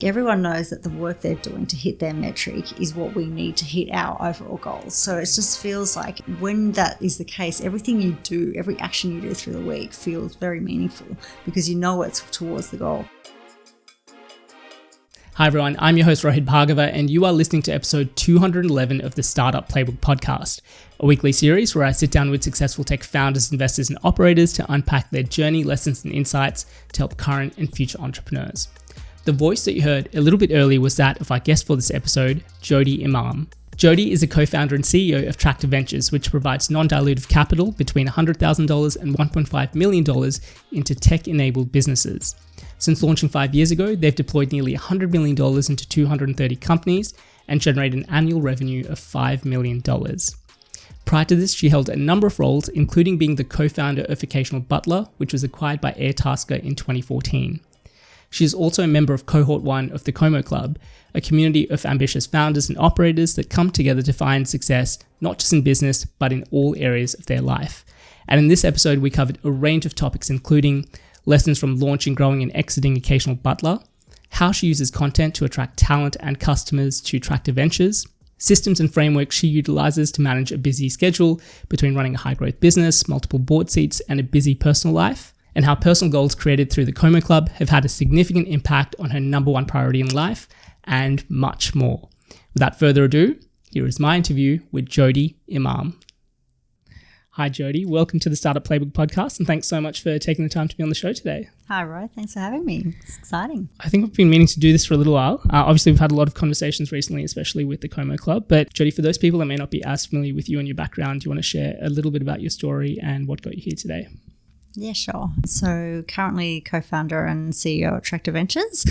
Everyone knows that the work they're doing to hit their metric is what we need to hit our overall goals. So it just feels like when that is the case, everything you do, every action you do through the week feels very meaningful because you know it's towards the goal. Hi everyone, I'm your host Rohit Bhargava and you are listening to episode 211 of the Startup Playbook podcast, a weekly series where I sit down with successful tech founders, investors and operators to unpack their journey, lessons and insights to help current and future entrepreneurs. The voice that you heard a little bit earlier was that of our guest for this episode, Jodie Imam. Jodie is a co-founder and CEO of Tractor Ventures, which provides non-dilutive capital between $100,000 and $1.5 million into tech-enabled businesses. Since launching 5 years ago, they've deployed nearly $100 million into 230 companies and generated an annual revenue of $5 million. Prior to this, she held a number of roles, including being the co-founder of Occasional Butler, which was acquired by Airtasker in 2014. She is also a member of Cohort 1 of the Komo Club, a community of ambitious founders and operators that come together to find success not just in business, but in all areas of their life. And in this episode, we covered a range of topics, including lessons from launching, growing, and exiting Occasional Butler, how she uses content to attract talent and customers to Tractor Ventures, systems and frameworks she utilises to manage a busy schedule between running a high-growth business, multiple board seats, and a busy personal life, and how personal goals created through the Komo Club have had a significant impact on her number one priority in life, and much more. Without further ado, here is my interview with Jodie Imam. Hi Jodie, welcome to the Startup Playbook podcast and thanks so much for taking the time to be on the show today. Hi Roy, thanks for having me. It's exciting. I think we've been meaning to do this for a little while. Obviously we've had a lot of conversations recently, especially with the Komo Club, but Jodie, for those people that may not be as familiar with you and your background, do you want to share a little bit about your story and what got you here today? Yeah, sure. So currently co-founder and CEO at Tractor Ventures.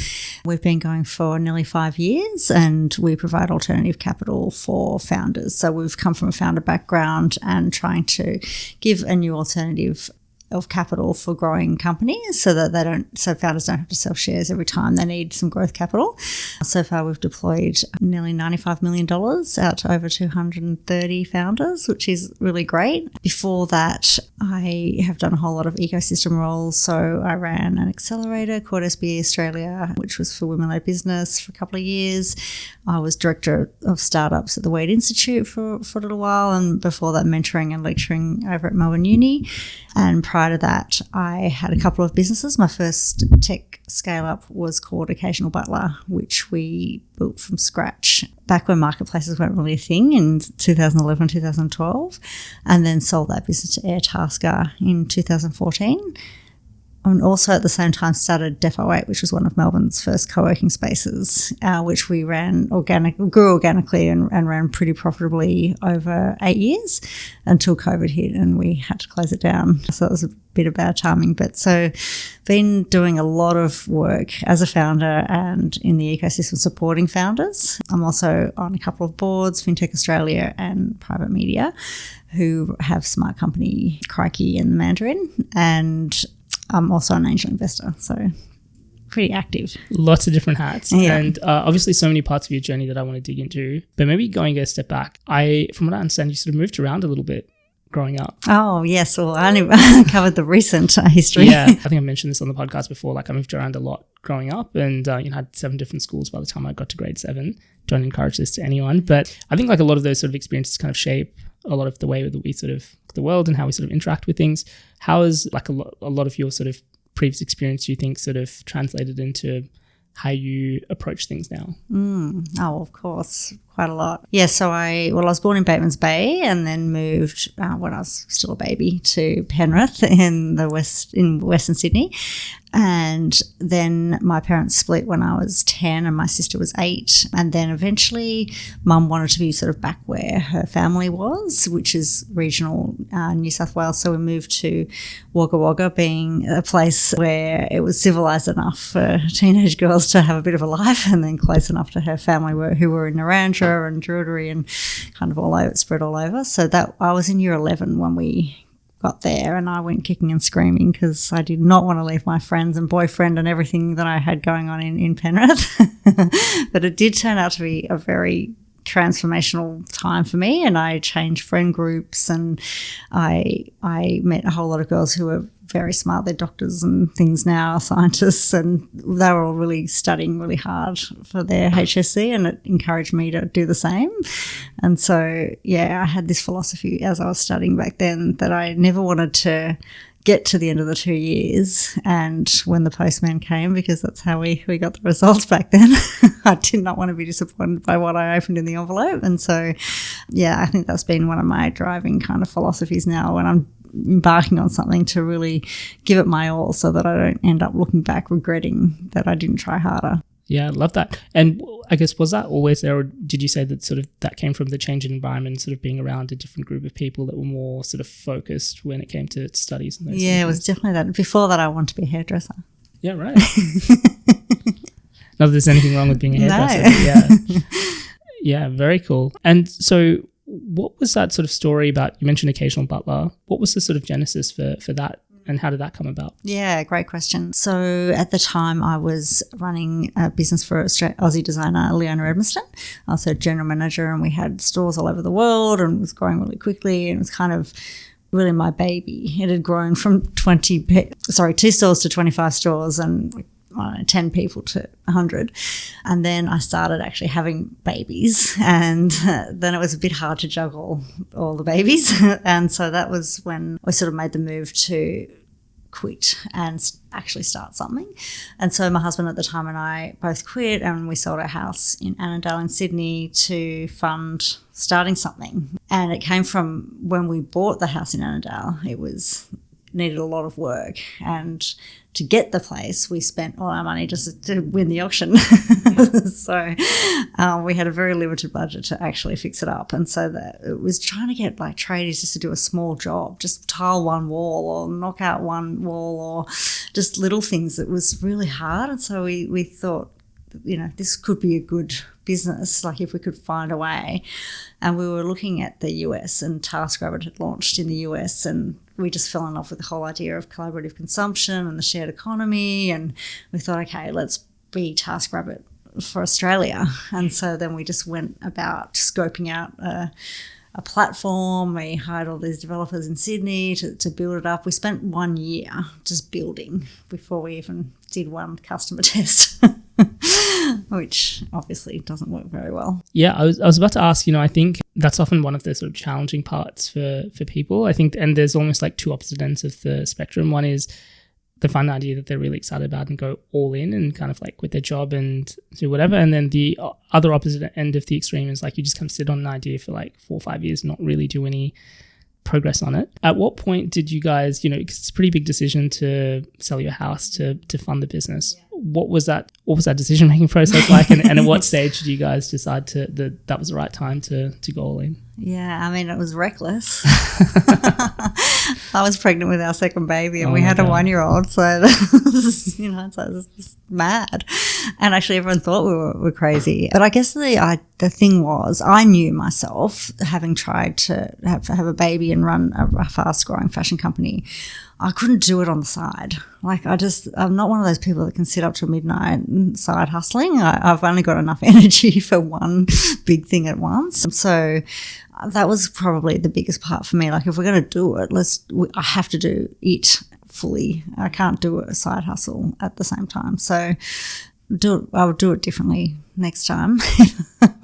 We've been going for nearly 5 years and we provide alternative capital for founders. So we've come from a founder background and trying to give a new alternative of capital for growing companies so that founders don't have to sell shares every time they need some growth capital. So far we've deployed nearly $95 million out to over 230 founders, which is really great. Before that, I have done a whole lot of ecosystem roles. So I ran an accelerator called SBE Australia, which was for women-led business for a couple of years. I was director of startups at the Wade Institute for a little while, and before that mentoring and lecturing over at Melbourne Uni. And prior to that, I had a couple of businesses. My first tech scale-up was called Occasional Butler, which we built from scratch back when marketplaces weren't really a thing in 2011, 2012, and then sold that business to Airtasker in 2014. And also at the same time started Defo 8, which was one of Melbourne's first co-working spaces, which we grew organically and ran pretty profitably over 8 years until COVID hit and we had to close it down. So it was a bit of bad timing. But so been doing a lot of work as a founder and in the ecosystem supporting founders. I'm also on a couple of boards, FinTech Australia and Private Media, who have Smart Company, Crikey and the Mandarin, and I'm also an angel investor, so pretty active. Lots of different hats. Yeah. And obviously so many parts of your journey that I want to dig into. But maybe going a step back, from what I understand, you sort of moved around a little bit growing up. Oh, yes. Well, I only covered the recent history. Yeah, I think I mentioned this on the podcast before. Like I moved around a lot growing up and had 7 different schools by the time I got to grade 7. Don't encourage this to anyone. But I think like a lot of those sort of experiences kind of shape a lot of the way that we sort of the world and how we sort of interact with things. How is like a lot of your sort of previous experience, do you think, sort of translated into how you approach things now? Oh, of course, quite a lot. Yeah, so I was born in Batemans Bay and then moved when I was still a baby to Penrith in Western Sydney. And then my parents split when I was 10 and my sister was 8. And then eventually mum wanted to be sort of back where her family was, which is regional New South Wales. So we moved to Wagga Wagga, being a place where it was civilised enough for teenage girls to have a bit of a life and then close enough to her family who were in Narrandera and Jodie and kind of all over, spread all over. So that I was in year 11 when we got there and I went kicking and screaming because I did not want to leave my friends and boyfriend and everything that I had going on in Penrith. But it did turn out to be a very transformational time for me, and I changed friend groups and I met a whole lot of girls who were very smart. They're doctors and things now, scientists, and they were all really studying really hard for their HSC, and it encouraged me to do the same. And so, yeah, I had this philosophy as I was studying back then that I never wanted to get to the end of the 2 years and when the postman came, because that's how we got the results back then. I did not want to be disappointed by what I opened in the envelope. And so, yeah, I think that's been one of my driving kind of philosophies now when I'm embarking on something, to really give it my all so that I don't end up looking back regretting that I didn't try harder. Yeah, I love that. And I guess, was that always there, or did you say that sort of that came from the change in environment, sort of being around a different group of people that were more sort of focused when it came to studies? And those yeah, it was definitely that. Before that, I wanted to be a hairdresser. Yeah, right. Not that there's anything wrong with being a hairdresser. No. But yeah. Yeah, very cool. And so what was that sort of story about? You mentioned Occasional Butler. What was the sort of genesis for that? And how did that come about? Yeah, great question. So at the time I was running a business for Aussie designer Leona Edmiston. I was her general manager, and we had stores all over the world and it was growing really quickly, and it was kind of really my baby. It had grown from 2 stores to 25 stores and 10 people to 100. And then I started actually having babies, and then it was a bit hard to juggle all the babies. And so that was when we sort of made the move to quit and actually start something. And so my husband at the time and I both quit, and we sold our house in Annandale in Sydney to fund starting something. And it came from when we bought the house in Annandale, it needed a lot of work, and to get the place we spent all our money just to win the auction. So we had a very limited budget to actually fix it up, and so that it was trying to get like tradies just to do a small job, just tile one wall or knock out one wall or just little things. It was really hard, and so we thought, this could be a good business, like if we could find a way. And we were looking at the US, and TaskRabbit had launched in the US, and we just fell in love with the whole idea of collaborative consumption and the shared economy. And we thought, okay, let's be TaskRabbit for Australia. And so then we just went about scoping out a platform. We hired all these developers in Sydney to build it up. We spent 1 year just building before we even did one customer test. Which obviously doesn't work very well. Yeah, I was about to ask, I think that's often one of the sort of challenging parts for people, I think, and there's almost like two opposite ends of the spectrum. One is the fun idea that they're really excited about and go all in and kind of like quit their job and do whatever. And then the other opposite end of the extreme is like you just kind of sit on an idea for like 4 or 5 years and not really do any progress on it. At what point did you guys, because it's a pretty big decision to sell your house to fund the business. Yeah. What was that decision-making process like? And at what stage did you guys decide that was the right time to go all in? Yeah, I mean, it was reckless. I was pregnant with our second baby, and we had a 1-year-old, so that was, so it was just mad. And actually, everyone thought we were crazy. But I guess the thing was, I knew myself, having tried to have a baby and run a fast-growing fashion company, I couldn't do it on the side. Like I'm not one of those people that can sit up till midnight side hustling. I've only got enough energy for one big thing at once. So that was probably the biggest part for me. Like if we're going to do it, I have to do it fully. I can't do a side hustle at the same time. So I would do it differently next time.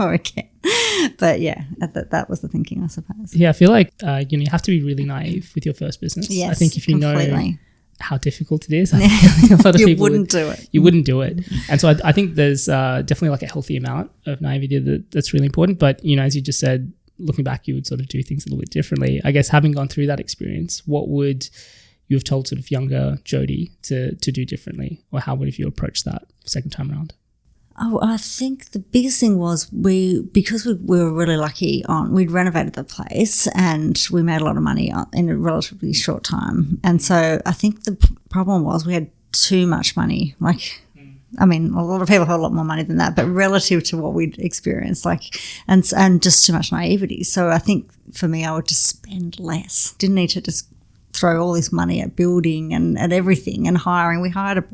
Okay. But yeah, that was the thinking, I suppose. Yeah, I feel like you have to be really naive with your first business. Yes, I think if you completely know how difficult it is, I think a lot of people wouldn't do it. You wouldn't do it. And so I think there's definitely like a healthy amount of naivety that's really important. But, as you just said, looking back, you would sort of do things a little bit differently. I guess having gone through that experience, what would you have told sort of younger Jodie to do differently? Or how would you approach that second time around? Oh, I think the biggest thing was because we were really lucky we'd renovated the place and we made a lot of money in a relatively short time. And so I think the problem was we had too much money. I mean, a lot of people had a lot more money than that, but relative to what we'd experienced, and just too much naivety. So I think for me, I would just spend less. Didn't need to just throw all this money at building and everything and hiring. We hired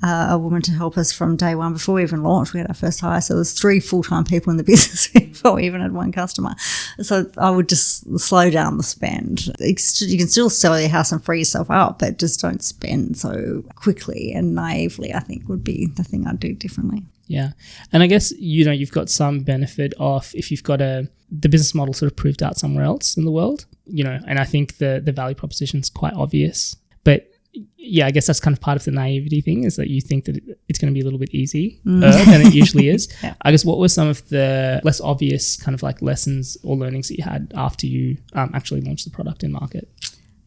a woman to help us from day one before we even launched. We had our first hire. So there was 3 full-time people in the business before we even had one customer. So I would just slow down the spend. You can still sell your house and free yourself up, but just don't spend so quickly and naively, I think would be the thing I'd do differently. Yeah. And I guess, you've got some benefit of if you've got the business model sort of proved out somewhere else in the world, and I think the value proposition is quite obvious. But yeah, I guess that's kind of part of the naivety thing, is that you think that it's going to be a little bit easier than it usually is. Yeah. I guess what were some of the less obvious kind of like lessons or learnings that you had after you actually launched the product in market?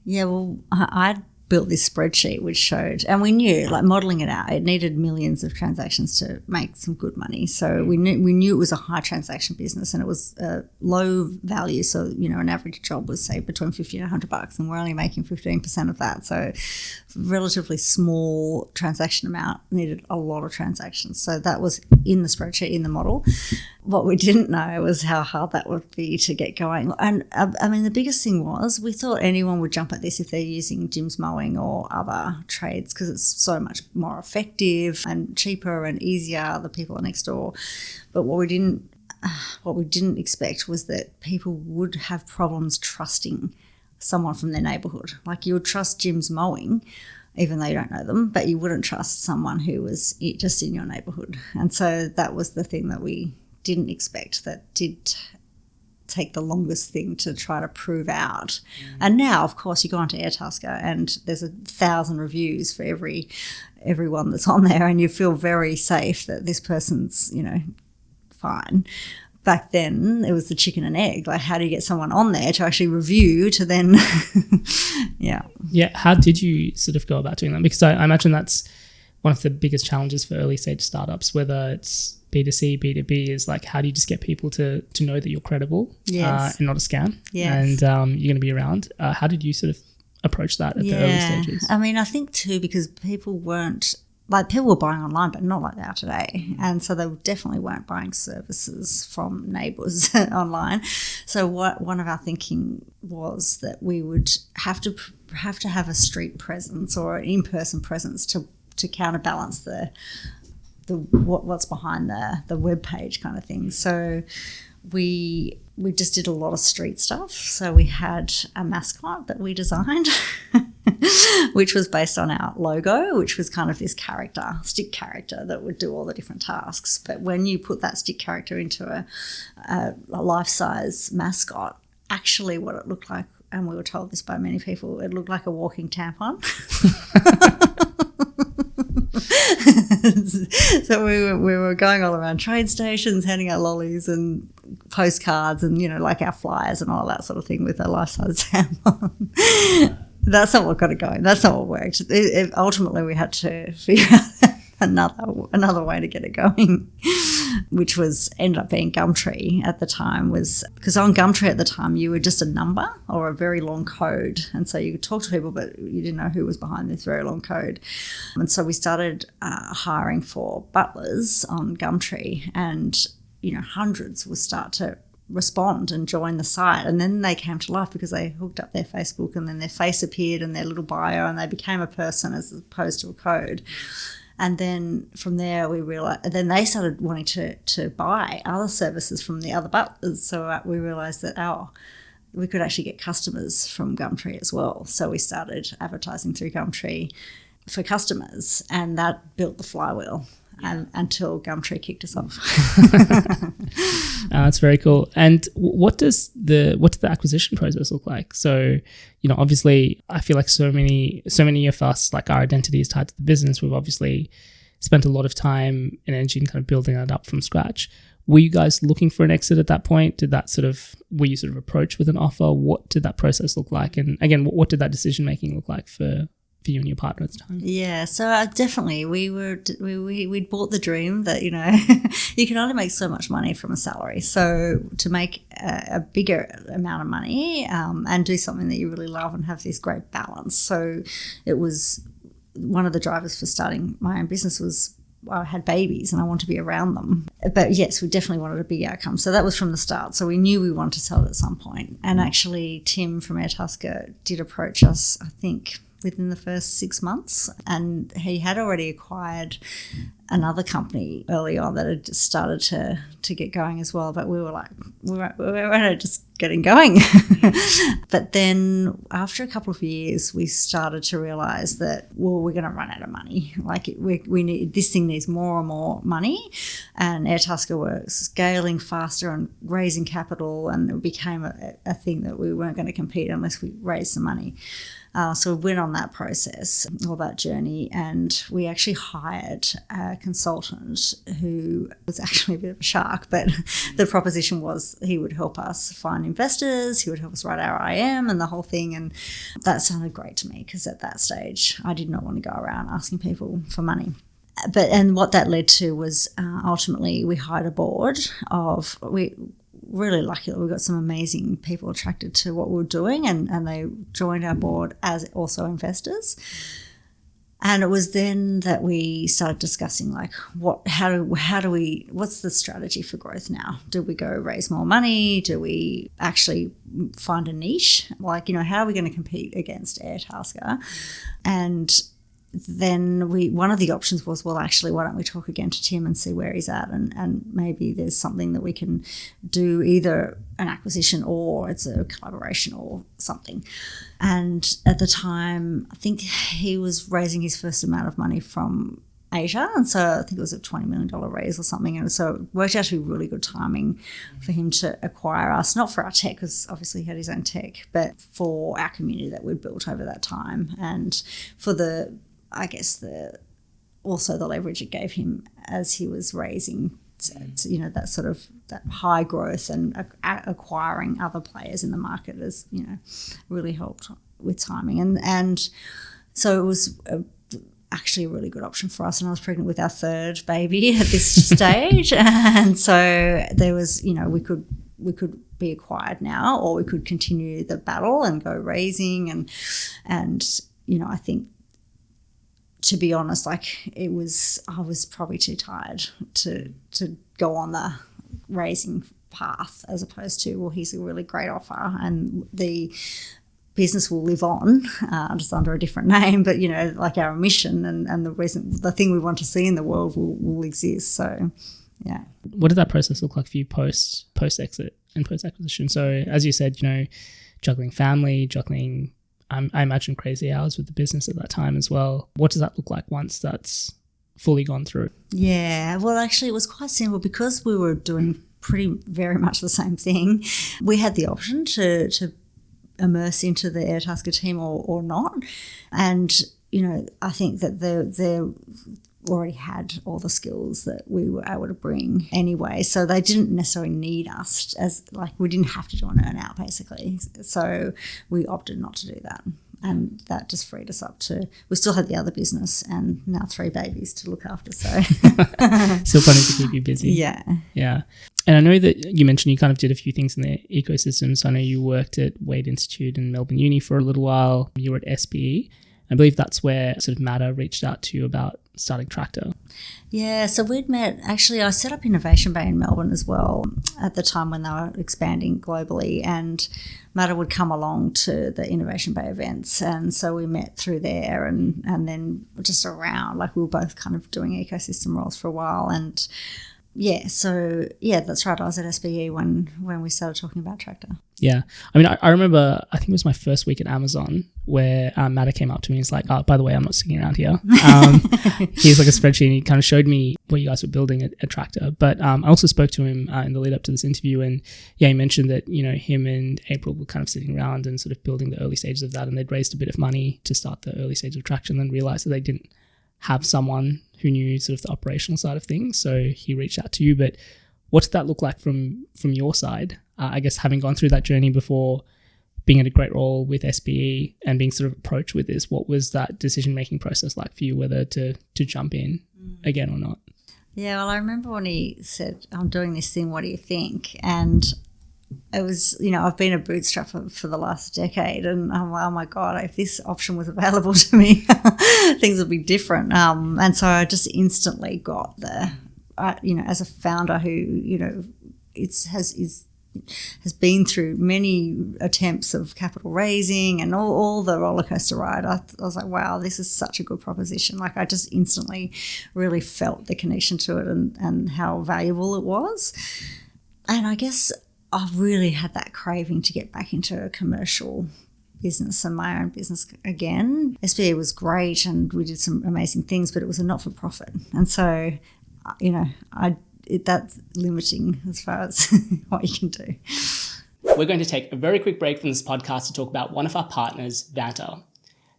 Yeah, well, I built this spreadsheet which showed, and we knew, like, modelling it out, it needed millions of transactions to make some good money. So we knew it was a high transaction business, and it was low value. So an average job was, say, between $50 and $100, and we're only making 15% of that. So relatively small transaction amount needed a lot of transactions. So that was in the spreadsheet, in the model. What we didn't know was how hard that would be to get going. And I mean, the biggest thing was we thought anyone would jump at this if they're using Jim's Mowing or other trades, because it's so much more effective and cheaper and easier. The people are next door. But what we didn't expect was that people would have problems trusting someone from their neighbourhood. Like, you would trust Jim's Mowing, even though you don't know them, but you wouldn't trust someone who was just in your neighbourhood. And so that was the thing that we didn't expect, that did take the longest thing to try to prove out. And now, of course, you go onto Airtasker and there's 1,000 reviews for everyone that's on there, and you feel very safe that this person's fine. Back then it was the chicken and egg, like, how do you get someone on there to actually review to then yeah How did you sort of go about doing that? Because I imagine that's one of the biggest challenges for early stage startups, whether it's B2C, B2B, is like, how do you just get people to know that you're credible and not a scam, and you're going to be around? How did you sort of approach that at the early stages? I mean, I think too, because people were buying online, but not like they are today. And so they definitely weren't buying services from neighbours online. So one of our thinking was that we would have to have a street presence or an in-person presence to counterbalance what's behind the web page kind of thing. So we just did a lot of street stuff. So we had a mascot that we designed, which was based on our logo, which was kind of this stick character that would do all the different tasks. But when you put that stick character into a life-size mascot, actually what it looked like, and we were told this by many people, it looked like a walking tampon. So we were going all around train stations, handing out lollies and postcards and, like our flyers and all that sort of thing with a life-size tampon. That's not what got it going. That's not what worked. Ultimately, we had to figure out another way to get it going, which ended up being Gumtree at the time. Because on Gumtree at the time, you were just a number or a very long code, and so you could talk to people, but you didn't know who was behind this very long code. And so we started hiring for butlers on Gumtree, and hundreds would start to respond and join the site, and then they came to life because they hooked up their Facebook, and then their face appeared and their little bio, and they became a person as opposed to a code. And then from there we realized, then they started wanting to buy other services from the other butlers. So we realized that we could actually get customers from Gumtree as well. So we started advertising through Gumtree for customers, and that built the flywheel. And until Gumtree kicked us off. That's very cool. And what does the acquisition process look like? So, obviously, I feel like so many of us, like, our identity is tied to the business. We've obviously spent a lot of time and energy in kind of building that up from scratch. Were you guys looking for an exit at that point? Were you sort of approached with an offer? What did that process look like? And again, what did that decision making look like for you and your partner at the time? Yeah, so definitely we'd bought the dream that you can only make so much money from a salary. So to make a bigger amount of money and do something that you really love and have this great balance. So it was one of the drivers for starting my own business was I had babies and I wanted to be around them. But yes, we definitely wanted a big outcome. So that was from the start. So we knew we wanted to sell it at some point. And actually, Tim from Airtasker did approach us, I think, within the first 6 months. And he had already acquired another company early on that had just started to get going as well. But we were like, we were just getting going. But then after a couple of years, we started to realise that, well, we're going to run out of money. Like we need, this thing needs more and more money. And Airtasker were scaling faster and raising capital, and it became a thing that we weren't going to compete unless we raised some money. So we went on that process or that journey, and we actually hired a consultant who was actually a bit of a shark, but the proposition was he would help us find investors, he would help us write our IM and the whole thing. And that sounded great to me because at that stage I did not want to go around asking people for money. And what that led to was ultimately we hired a board of, really lucky that we got some amazing people attracted to what we were doing, and they joined our board as also investors. And it was then that we started discussing like what's the strategy for growth now? Do we go raise more money? Do we actually find a niche? Like, how are we going to compete against Airtasker? And then one of the options was, well, actually, why don't we talk again to Tim and see where he's at, and maybe there's something that we can do, either an acquisition or it's a collaboration or something. And at the time, I think he was raising his first amount of money from Asia, and so I think it was a $20 million raise or something, and so it worked out to be really good timing for him to acquire us, not for our tech, because obviously he had his own tech, but for our community that we'd built over that time, and for the leverage it gave him as he was raising, that sort of that high growth and acquiring other players in the market has, really helped with timing. And so it was actually a really good option for us. And I was pregnant with our third baby at this stage. And so there was, we could be acquired now, or we could continue the battle and go raising. And I think, to be honest, I was probably too tired to go on the raising path, as opposed to, well, here's a really great offer and the business will live on, just under a different name, but like our mission and the thing we want to see in the world will exist. So yeah. What did that process look like for you post exit and post acquisition? So as you said, juggling family, I imagine crazy hours with the business at that time as well. What does that look like once that's fully gone through? Yeah, well, actually it was quite simple because we were doing very much the same thing. We had the option to immerse into the Airtasker team or not. And, I think that they're already had all the skills that we were able to bring anyway. So they didn't necessarily need us we didn't have to do an earn out basically. So we opted not to do that. And that just freed us up we still had the other business and now 3 babies to look after. So still plenty to keep you busy. Yeah. Yeah. And I know that you mentioned you kind of did a few things in the ecosystem. So I know you worked at Wade Institute and Melbourne Uni for a little while. You were at SPE. I believe that's where sort of Matta reached out to you about starting Tractor. Yeah, so we'd met, actually I set up Innovation Bay in Melbourne as well at the time when they were expanding globally, and Matta would come along to the Innovation Bay events, and so we met through there and then just around, we were both kind of doing ecosystem roles for a while. And yeah, so yeah, that's right, I was at SPE when we started talking about Tractor. Yeah. I mean, I remember, I think it was my first week at Amazon where Matta came up to me and he's like, oh, by the way, I'm not sticking around here. Here's a spreadsheet and he kind of showed me what you guys were building at Tractor. But I also spoke to him in the lead up to this interview, and yeah, he mentioned that, him and April were kind of sitting around and sort of building the early stages of that, and they'd raised a bit of money to start the early stage of Traction, and then realized that they didn't have someone who knew sort of the operational side of things. So he reached out to you. But what did that look like from your side? I guess having gone through that journey before, being in a great role with SPE and being sort of approached with this, what was that decision-making process like for you, whether to jump in again or not? Yeah, well, I remember when he said, I'm doing this thing, what do you think? And it was, I've been a bootstrapper for the last decade, and I'm like, oh my God, if this option was available to me, things would be different. And so I just instantly got there, as a founder who, has been through many attempts of capital raising and all the roller coaster ride. I was like, wow, this is such a good proposition. Like, I just instantly really felt the connection to it and how valuable it was. And I guess I've really had that craving to get back into a commercial business and my own business again. SBA was great and we did some amazing things, but it was a not-for-profit. And so, that's limiting as far as what you can do. We're going to take a very quick break from this podcast to talk about one of our partners, Vanta.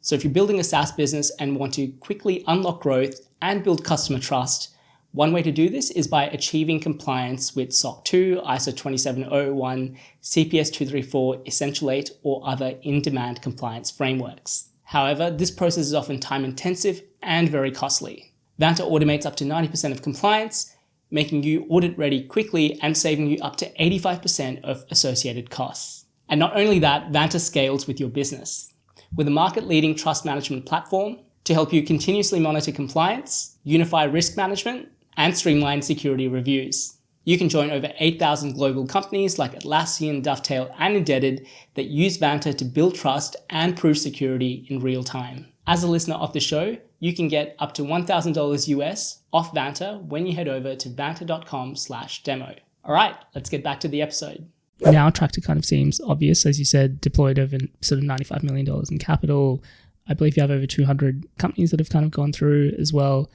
So if you're building a SaaS business and want to quickly unlock growth and build customer trust, one way to do this is by achieving compliance with SOC 2, ISO 27001, CPS 234, Essential 8, or other in-demand compliance frameworks. However, this process is often time-intensive and very costly. Vanta automates up to 90% of compliance, making you audit ready quickly and saving you up to 85% of associated costs. And not only that, Vanta scales with your business. With a market-leading trust management platform to help you continuously monitor compliance, unify risk management, and streamline security reviews. You can join over 8,000 global companies like Atlassian, Dovetail, and Indebted that use Vanta to build trust and prove security in real time. As a listener of the show, you can get up to $1,000 US off Vanta when you head over to vanta.com/demo. All right, let's get back to the episode. Now, Tractor kind of seems obvious, as you said, deployed over sort of $95 million in capital. I believe you have over 200 companies that have kind of gone through as well,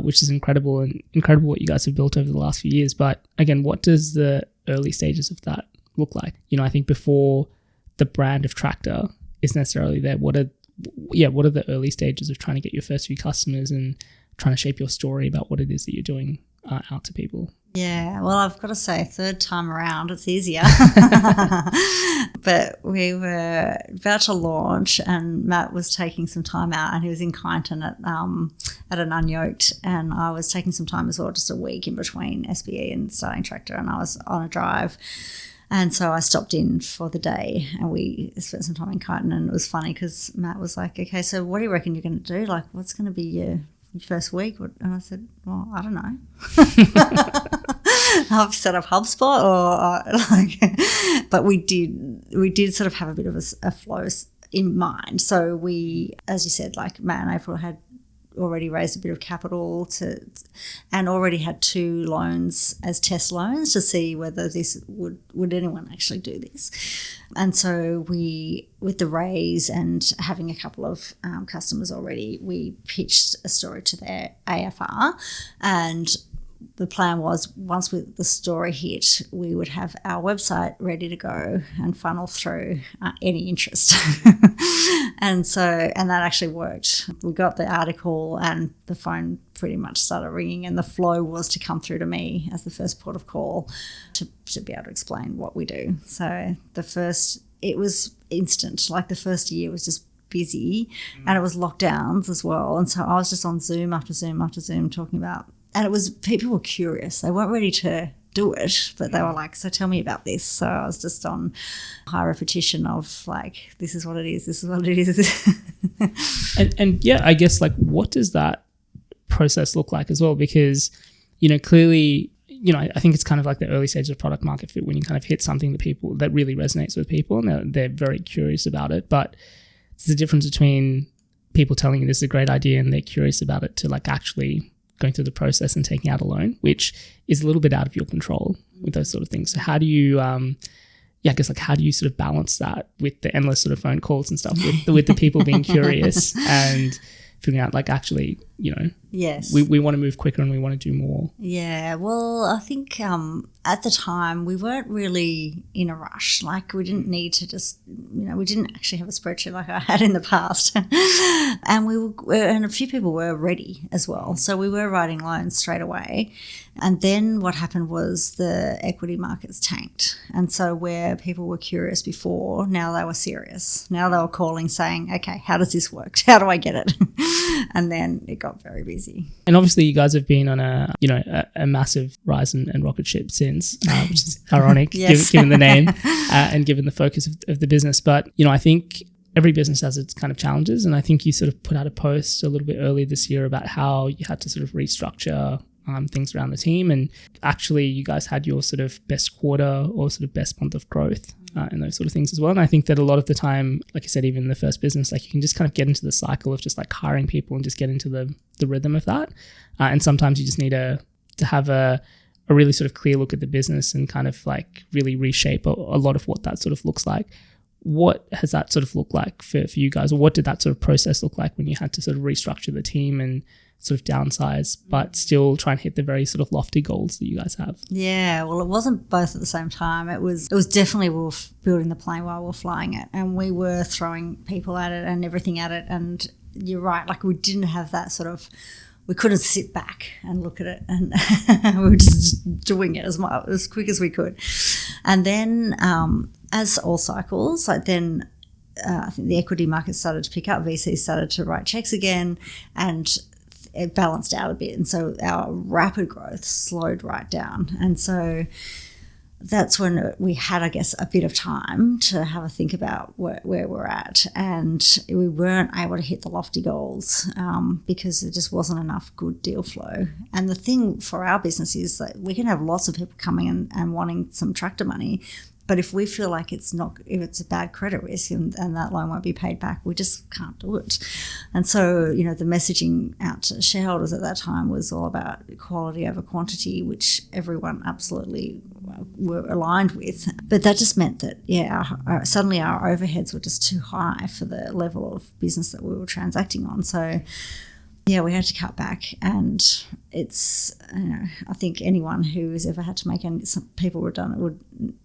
which is incredible and incredible what you guys have built over the last few years. But again, what does the early stages of that look like? I think before the brand of Tractor is necessarily there, what are the early stages of trying to get your first few customers and trying to shape your story about what it is that you're doing out to people? Yeah, well, I've got to say, third time around, it's easier. But we were about to launch and Matt was taking some time out and he was in Kyneton at an Unyoked, and I was taking some time as well, just a week in between SBE and starting Tractor, and I was on a drive. And so I stopped in for the day and we spent some time in Kyneton, and it was funny because Matt was like, okay, so what do you reckon you're going to do? Like, what's going to be your first week? And I said, well, I don't know. I've set up HubSpot but we did sort of have a bit of a flow in mind. So we, as you said, like Matt and April had already raised a bit of capital and already had 2 loans as test loans to see whether this would anyone actually do this. And so we, with the raise and having a couple of customers already, we pitched a story to their AFR, and the plan was once the story hit, we would have our website ready to go and funnel through any interest. And that actually worked. We got the article and the phone pretty much started ringing, and the flow was to come through to me as the first port of call to be able to explain what we do. So it was instant. Like the first year was just busy, and it was lockdowns as well. And so I was just on Zoom after Zoom after Zoom talking about, and it was, people were curious. They weren't ready to do it, but they were like, so tell me about this. So I was just on high repetition of like, this is what it is, this is what it is. and yeah, I guess like, what does that process look like as well? Because, clearly, I think it's kind of like the early stage of product market fit, when you kind of hit something that really resonates with people and they're very curious about it. But there's a difference between people telling you this is a great idea and they're curious about it to like actually going through the process and taking out a loan, which is a little bit out of your control with those sort of things. So how do you, how do you sort of balance that with the endless sort of phone calls and stuff with the people being curious and figuring out like, actually, yes, we want to move quicker and we want to do more? Yeah, well, I think at the time we weren't really in a rush. Like we didn't need to just, we didn't actually have a spreadsheet like I had in the past. And a few people were ready as well. So we were writing loans straight away. And then what happened was the equity markets tanked. And so where people were curious before, now they were serious. Now they were calling saying, okay, how does this work? How do I get it? And then it got very busy. easy. And obviously you guys have been on a massive rise and rocket ship since, which is ironic given the name and given the focus of the business. But, I think every business has its kind of challenges. And I think you sort of put out a post a little bit earlier this year about how you had to sort of restructure things around the team. And actually you guys had your sort of best quarter or sort of best month of growth and those sort of things as well. And I think that a lot of the time, like I said, even in the first business, like you can just kind of get into the cycle of just like hiring people and just get into the rhythm of that. And sometimes you just need to have a really sort of clear look at the business and kind of like really reshape a lot of what that sort of looks like. What has that sort of looked like for you guys, or what did that sort of process look like when you had to sort of restructure the team and sort of downsize, but still try and hit the very sort of lofty goals that you guys have? Yeah, well, it wasn't both at the same time. It was definitely we were building the plane while we were flying it, and we were throwing people at it and everything at it. And you're right, like we didn't have that sort of, we couldn't sit back and look at it, and we were just doing it as quick as we could. And then as all cycles, like then I think the equity market started to pick up, VCs started to write checks again, and it balanced out a bit. And so our rapid growth slowed right down. And so that's when we had, I guess, a bit of time to have a think about where we're at. And we weren't able to hit the lofty goals because there just wasn't enough good deal flow. And the thing for our business is that we can have lots of people coming in and wanting some tractor money, but if we feel like if it's a bad credit risk and that loan won't be paid back, we just can't do it. And so, the messaging out to shareholders at that time was all about quality over quantity, which everyone absolutely were aligned with. But that just meant that, suddenly our overheads were just too high for the level of business that we were transacting on. So, we had to cut back, and it's, I think anyone who has ever had to make some people redundant would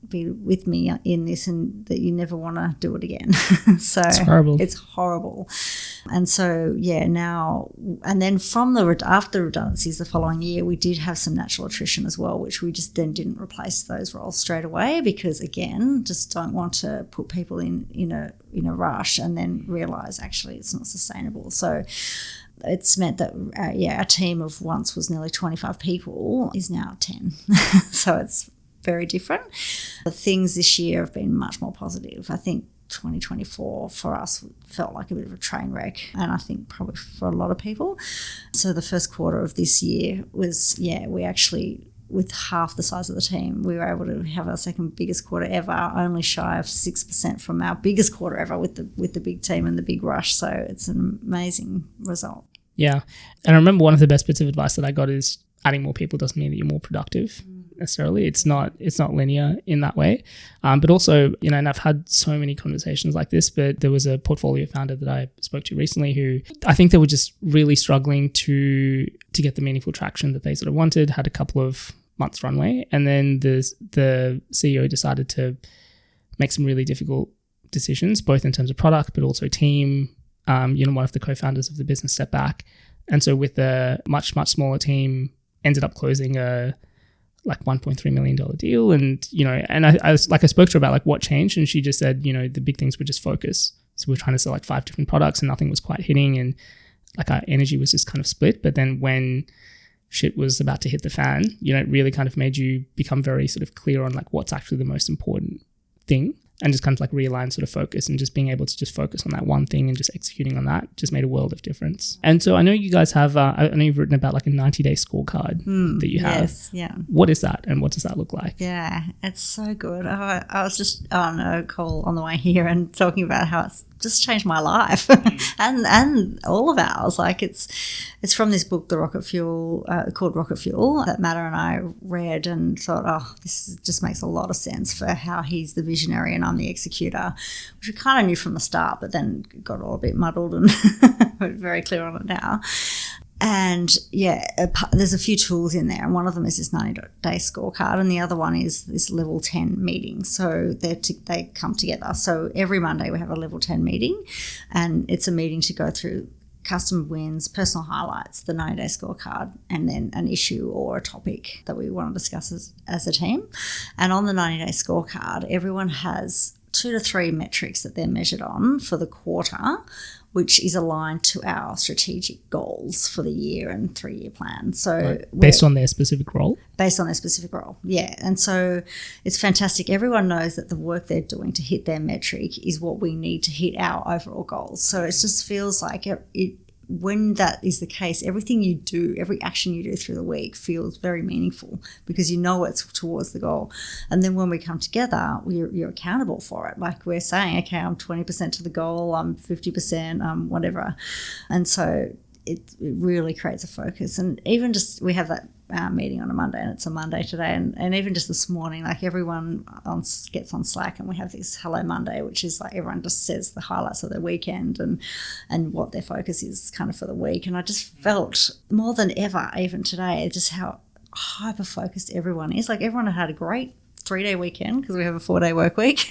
be with me in this, and that you never want to do it again. So it's horrible. It's horrible. And so, now, and then after the redundancies the following year, we did have some natural attrition as well, which we just then didn't replace those roles straight away because, again, just don't want to put people in a rush and then realise actually it's not sustainable. So it's meant that, our team of once was nearly 25 people is now 10. So it's very different. The things this year have been much more positive. I think 2024 for us felt like a bit of a train wreck, and I think probably for a lot of people. So the first quarter of this year was, we actually, with half the size of the team, we were able to have our second biggest quarter ever, only shy of 6% from our biggest quarter ever with the big team and the big rush. So it's an amazing result. Yeah. And I remember one of the best bits of advice that I got is adding more people doesn't mean that you're more productive necessarily. It's not linear in that way. But also, and I've had so many conversations like this, but there was a portfolio founder that I spoke to recently who I think they were just really struggling to get the meaningful traction that they sort of wanted, had a couple of months runway. And then the CEO decided to make some really difficult decisions, both in terms of product, but also team. One of the co-founders of the business stepped back. And so with a much, much smaller team, ended up closing a like $1.3 million deal. And, and I spoke to her about like what changed. And she just said, the big things were just focus. So we're trying to sell like 5 different products and nothing was quite hitting. And like our energy was just kind of split. But then when shit was about to hit the fan, it really kind of made you become very sort of clear on like what's actually the most important thing. And just kind of like realign sort of focus, and just being able to just focus on that one thing and just executing on that just made a world of difference. And so I know you guys have, I know you've written about like a 90-day scorecard that you have. Yes, yeah. What is that and what does that look like? Yeah, it's so good. I was just on a call on the way here and talking about how it's just changed my life and all of ours. Like it's from this book, The Rocket Fuel, called Rocket Fuel, that Matter and I read and thought, this just makes a lot of sense for how he's the visionary and I'm the executor, which we kind of knew from the start, but then got all a bit muddled and we're very clear on it now. And there's a few tools in there, and one of them is this 90-day scorecard, and the other one is this level 10 meeting. So they come together. So every Monday we have a level 10 meeting, and it's a meeting to go through customer wins, personal highlights, the 90-day scorecard, and then an issue or a topic that we want to discuss as a team. And on the 90-day scorecard, everyone has 2 to 3 metrics that they're measured on for the quarter, which is aligned to our strategic goals for the year and 3-year plan. So based on their specific role? Based on their specific role, yeah. And so it's fantastic. Everyone knows that the work they're doing to hit their metric is what we need to hit our overall goals. So it just feels like when that is the case, everything you do, every action you do through the week feels very meaningful because you know it's towards the goal. And then when we come together, you're accountable for it. Like we're saying, okay, I'm 20% to the goal, I'm 50%, whatever. And so it really creates a focus. And even just, we have that meeting on a Monday, and it's a Monday today, and even just this morning, like everyone gets on Slack, and we have this Hello Monday, which is like everyone just says the highlights of their weekend and what their focus is kind of for the week. And I just felt more than ever, even today, just how hyper focused everyone is. Like everyone had a great 3-day weekend because we have a 4-day work week,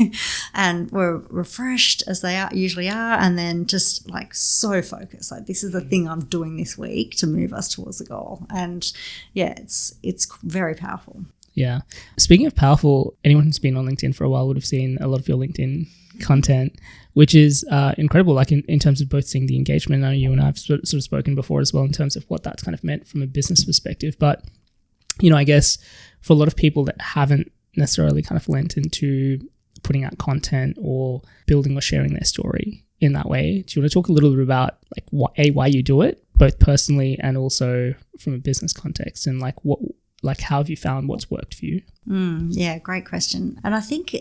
and we're refreshed as they usually are, and then just like so focused, like this is the thing I'm doing this week to move us towards the goal. And yeah, it's very powerful. Yeah. Speaking of powerful, anyone who's been on LinkedIn for a while would have seen a lot of your LinkedIn content, which is incredible, like in terms of both seeing the engagement. I know you and I have sort of spoken before as well in terms of what that's kind of meant from a business perspective. But, you know, I guess for a lot of people that haven't necessarily kind of lent into putting out content or building or sharing their story in that way, do you want to talk a little bit about like why you do it, both personally and also from a business context, and how have you found what's worked for you? Yeah, great question. And I think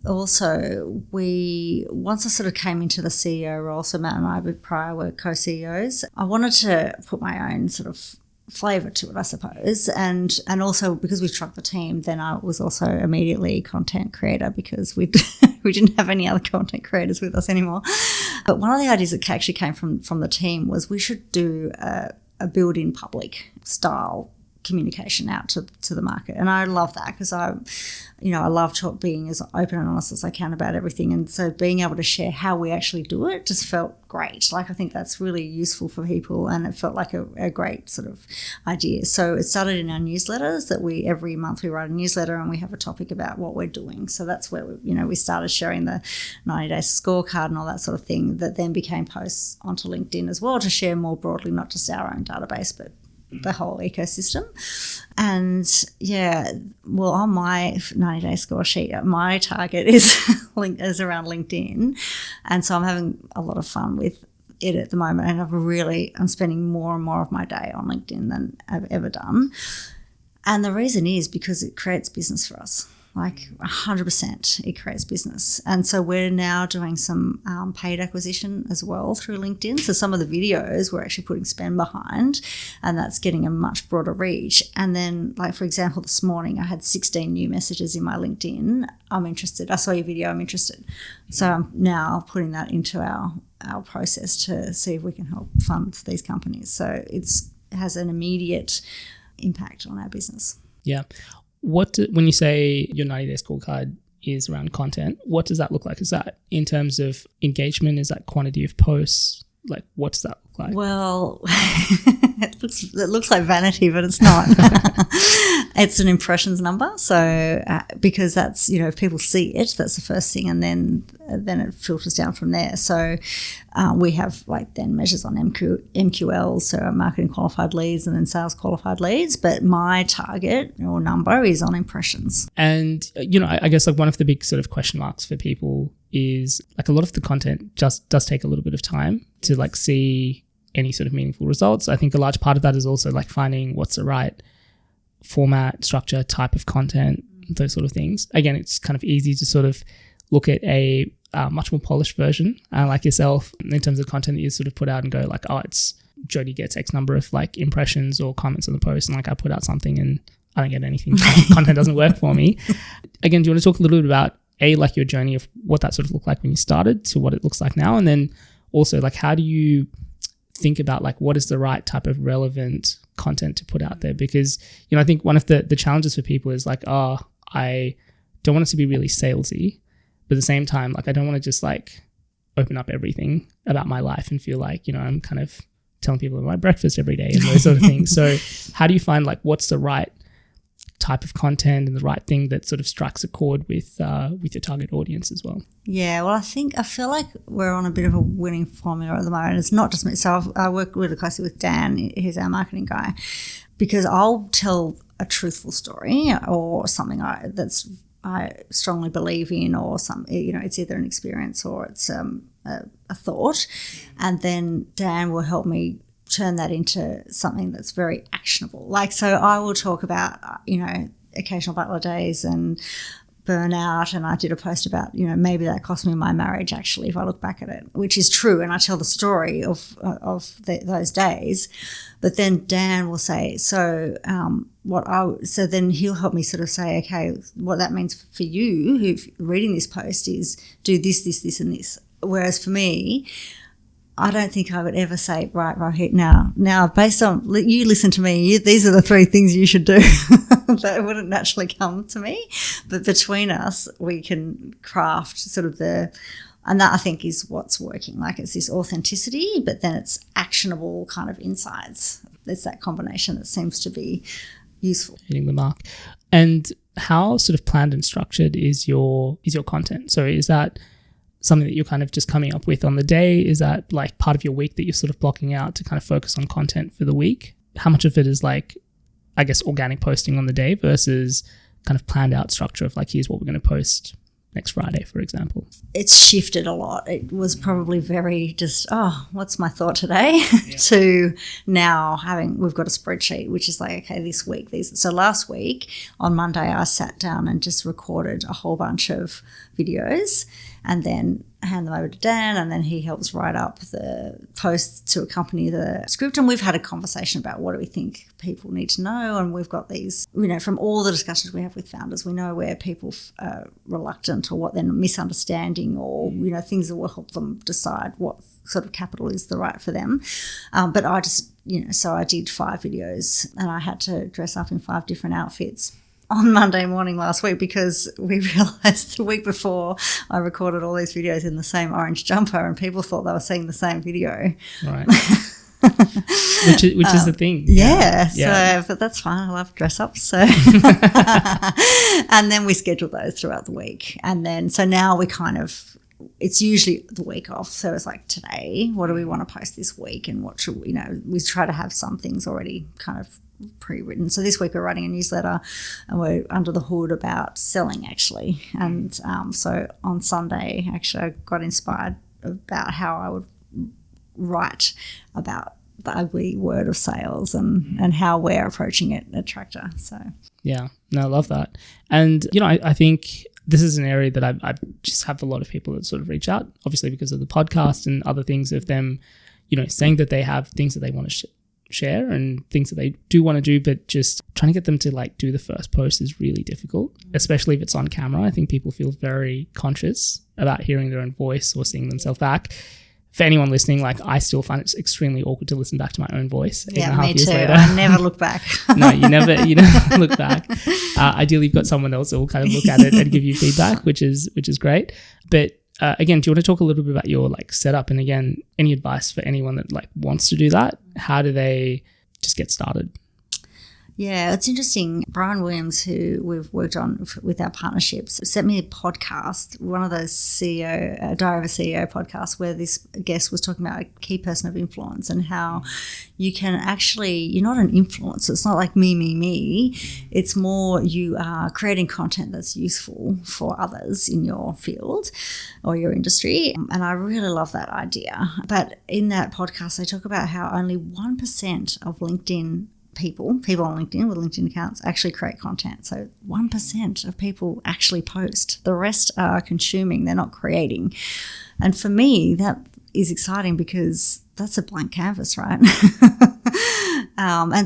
also once I sort of came into the CEO role, so Matt and I prior were co-CEOs, I wanted to put my own sort of flavour to it, I suppose, and also because we shrunk the team, then I was also immediately content creator because we didn't have any other content creators with us anymore. But one of the ideas that actually came from the team was we should do a build-in public style communication out to the market. And I love that because I love being as open and honest as I can about everything. And so being able to share how we actually do it just felt great. Like I think that's really useful for people, and it felt like a great sort of idea. So it started in our newsletters that every month we write a newsletter and we have a topic about what we're doing. So that's where we started sharing the 90-day scorecard and all that sort of thing, that then became posts onto LinkedIn as well to share more broadly, not just our own database, but the whole ecosystem. And yeah, well, on my 90-day score sheet, my target is around LinkedIn, and so I'm having a lot of fun with it at the moment, and I'm spending more and more of my day on LinkedIn than I've ever done. And the reason is because it creates business for us. Like 100% it creates business. And so we're now doing some paid acquisition as well through LinkedIn. So some of the videos we're actually putting spend behind, and that's getting a much broader reach. And then, like, for example, this morning I had 16 new messages in my LinkedIn. I'm interested. I saw your video. I'm interested. So I'm now putting that into our process to see if we can help fund these companies. So it has an immediate impact on our business. Yeah. When you say your 90-day scorecard is around content, what does that look like? Is that in terms of engagement? Is that quantity of posts? Like, what does that look like? Well, it looks like vanity, but it's not. It's an impressions number. So because that's, if people see it, that's the first thing, and then it filters down from there. So we have then measures on MQL, so marketing qualified leads, and then sales qualified leads. But my target or number is on impressions. And, I guess one of the big sort of question marks for people is a lot of the content just does take a little bit of time to see any sort of meaningful results. I think a large part of that is also finding what's the right format, structure, type of content, those sort of things. Again, it's kind of easy to sort of look at a much more polished version, like yourself, in terms of content that you sort of put out and go it's Jodie gets X number of impressions or comments on the post, and I put out something and I don't get anything. Content doesn't work for me. Again, do you want to talk a little bit about your journey of what that sort of looked like when you started to what it looks like now, and then also how do you think about what is the right type of relevant content to put out there? Because I think one of the challenges for people is I don't want it to be really salesy, but at the same time I don't want to just open up everything about my life and feel I'm kind of telling people about my breakfast every day and those sort of things. So how do you find what's the right type of content and the right thing that sort of strikes a chord with your target audience as well? Yeah, well, I feel like we're on a bit of a winning formula at the moment. It's not just me. So I work really closely with Dan, who's our marketing guy, because I'll tell a truthful story or something I strongly believe in, or it's either an experience or it's a thought, and then Dan will help me turn that into something that's very actionable. Like, so I will talk about, occasional butler days and burnout, and I did a post about, maybe that cost me my marriage actually if I look back at it, which is true, and I tell the story of those days. But then Dan will say, so then he'll help me sort of say, okay, what that means for you who's reading this post is do this, this, this, and this. Whereas for me, I don't think I would ever say, right now, based on you listen to me, these are the 3 things you should do. That wouldn't naturally come to me. But between us, we can craft sort of and that I think is what's working. Like, it's this authenticity, but then it's actionable kind of insights. It's that combination that seems to be useful. Hitting the mark. And how sort of planned and structured is your content? So is that something that you're kind of just coming up with on the day? Is that like part of your week that you're sort of blocking out to kind of focus on content for the week? How much of it is like, I guess, organic posting on the day versus kind of planned out structure of like, here's what we're going to post next Friday, for example? It's shifted a lot. It was probably very just, what's my thought today? Yeah. To now we've got a spreadsheet, which is like, okay, this week, so last week on Monday, I sat down and just recorded a whole bunch of videos and then hand them over to Dan, and then he helps write up the posts to accompany the script. And we've had a conversation about what do we think people need to know, and we've got these, from all the discussions we have with founders, we know where people are reluctant or what they're misunderstanding, or things that will help them decide what sort of capital is the right for them. But I just, so I did 5 videos, and I had to dress up in 5 different outfits on Monday morning last week, because we realised the week before I recorded all these videos in the same orange jumper, and people thought they were seeing the same video. Right. which is the thing. Yeah. So, but that's fine. I love dress ups. So, and then we schedule those throughout the week, and then so now we it's usually the week off. So it's like, today, what do we want to post this week, and what should we try to have some things already kind of pre-written. So this week we're writing a newsletter, and we're under the hood about selling actually. And so on Sunday, actually, I got inspired about how I would write about the ugly word of sales and how we're approaching it at Tractor. So yeah, no, I love that. And I think this is an area that I just have a lot of people that sort of reach out, obviously because of the podcast and other things of them, saying that they have things that they want to share and things that they do want to do, but just trying to get them to like do the first post is really difficult, especially if it's on camera. I think people feel very conscious about hearing their own voice or seeing themselves back. For anyone listening, like, I still find it's extremely awkward to listen back to my own voice. Yeah, me too. I never look back. No, you never look back. Ideally, you've got someone else that will kind of look at it and give you feedback, which is great. But again, do you want to talk a little bit about your like setup? And again, any advice for anyone that like wants to do that? How do they just get started? Yeah, it's interesting. Brian Williams, who we've worked on with our partnerships, sent me a podcast, one of those Diary of a CEO podcasts, where this guest was talking about a key person of influence and how you can actually, you're not an influencer. It's not like me. It's more you are creating content that's useful for others in your field or your industry. And I really love that idea. But in that podcast, they talk about how only 1% of LinkedIn people on LinkedIn with LinkedIn accounts actually create content. So 1% of people actually post. The rest are consuming, they're not creating. And for me, that is exciting because that's a blank canvas, right?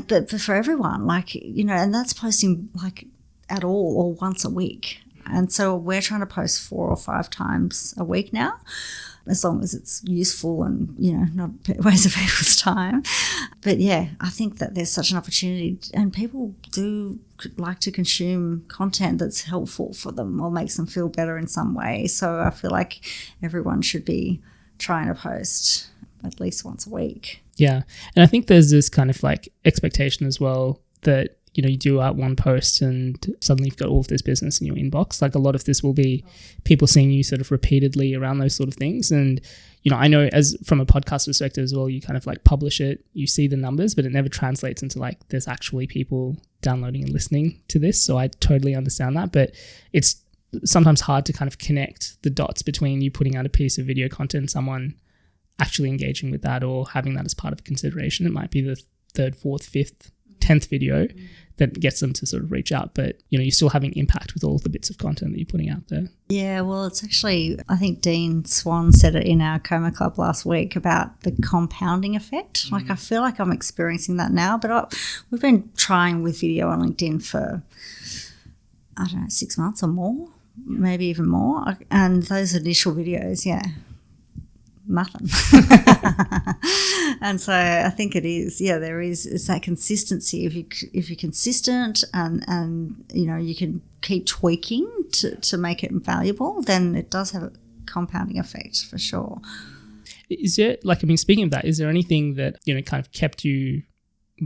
But for everyone, like, and that's posting like at all or once a week. And so we're trying to post 4 or 5 times a week now, as long as it's useful and, not waste of people's time. But yeah, I think that there's such an opportunity, and people do like to consume content that's helpful for them or makes them feel better in some way. So I feel like everyone should be trying to post at least once a week. Yeah. And I think there's this kind of like expectation as well that, you do out one post and suddenly you've got all of this business in your inbox. Like a lot of this will be people seeing you sort of repeatedly around those sort of things. And, I know as from a podcast perspective as well, you kind of like publish it, you see the numbers, but it never translates into like there's actually people downloading and listening to this. So I totally understand that, but it's sometimes hard to kind of connect the dots between you putting out a piece of video content, someone actually engaging with that or having that as part of consideration. It might be the third, fourth, fifth, 10th video that gets them to sort of reach out, but you're still having impact with all of the bits of content that you're putting out there. Yeah, well, it's actually, I think Dean Swan said it in our Komo Club last week about the compounding effect. Like I feel like I'm experiencing that now, but we've been trying with video on LinkedIn for, I don't know, 6 months or more, maybe even more. And those initial videos, nothing. And so I think it is, there is, it's that consistency. If you're consistent and you can keep tweaking to make it valuable, then it does have a compounding effect for sure. Is there, speaking of that, is there anything that, kind of kept you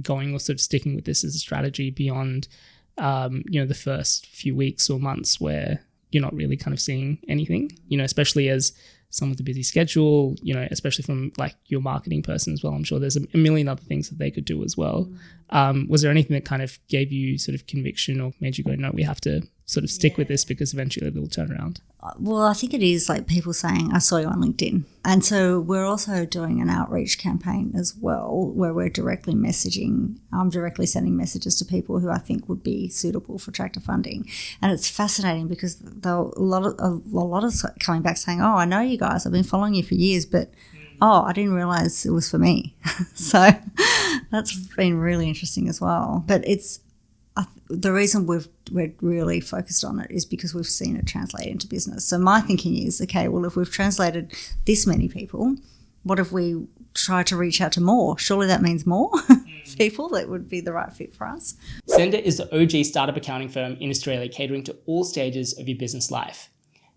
going or sort of sticking with this as a strategy beyond, the first few weeks or months where you're not really kind of seeing anything, especially as someone with a busy schedule, especially from like your marketing person as well. I'm sure there's a million other things that they could do as well. Was there anything that kind of gave you sort of conviction or made you go, no, we have to sort of stick with this because eventually it'll turn around? Well, I think it is like people saying, I saw you on LinkedIn. And so we're also doing an outreach campaign as well where we're directly messaging, directly sending messages to people who I think would be suitable for tractor funding. And it's fascinating because a lot of coming back saying, oh, I know you guys, I've been following you for years, but I didn't realize it was for me. So that's been really interesting as well. But the reason we're really focused on it is because we've seen it translate into business. So my thinking is, okay, well, if we've translated this many people, what if we try to reach out to more? Surely that means more people that would be the right fit for us. Sender is the OG startup accounting firm in Australia catering to all stages of your business life.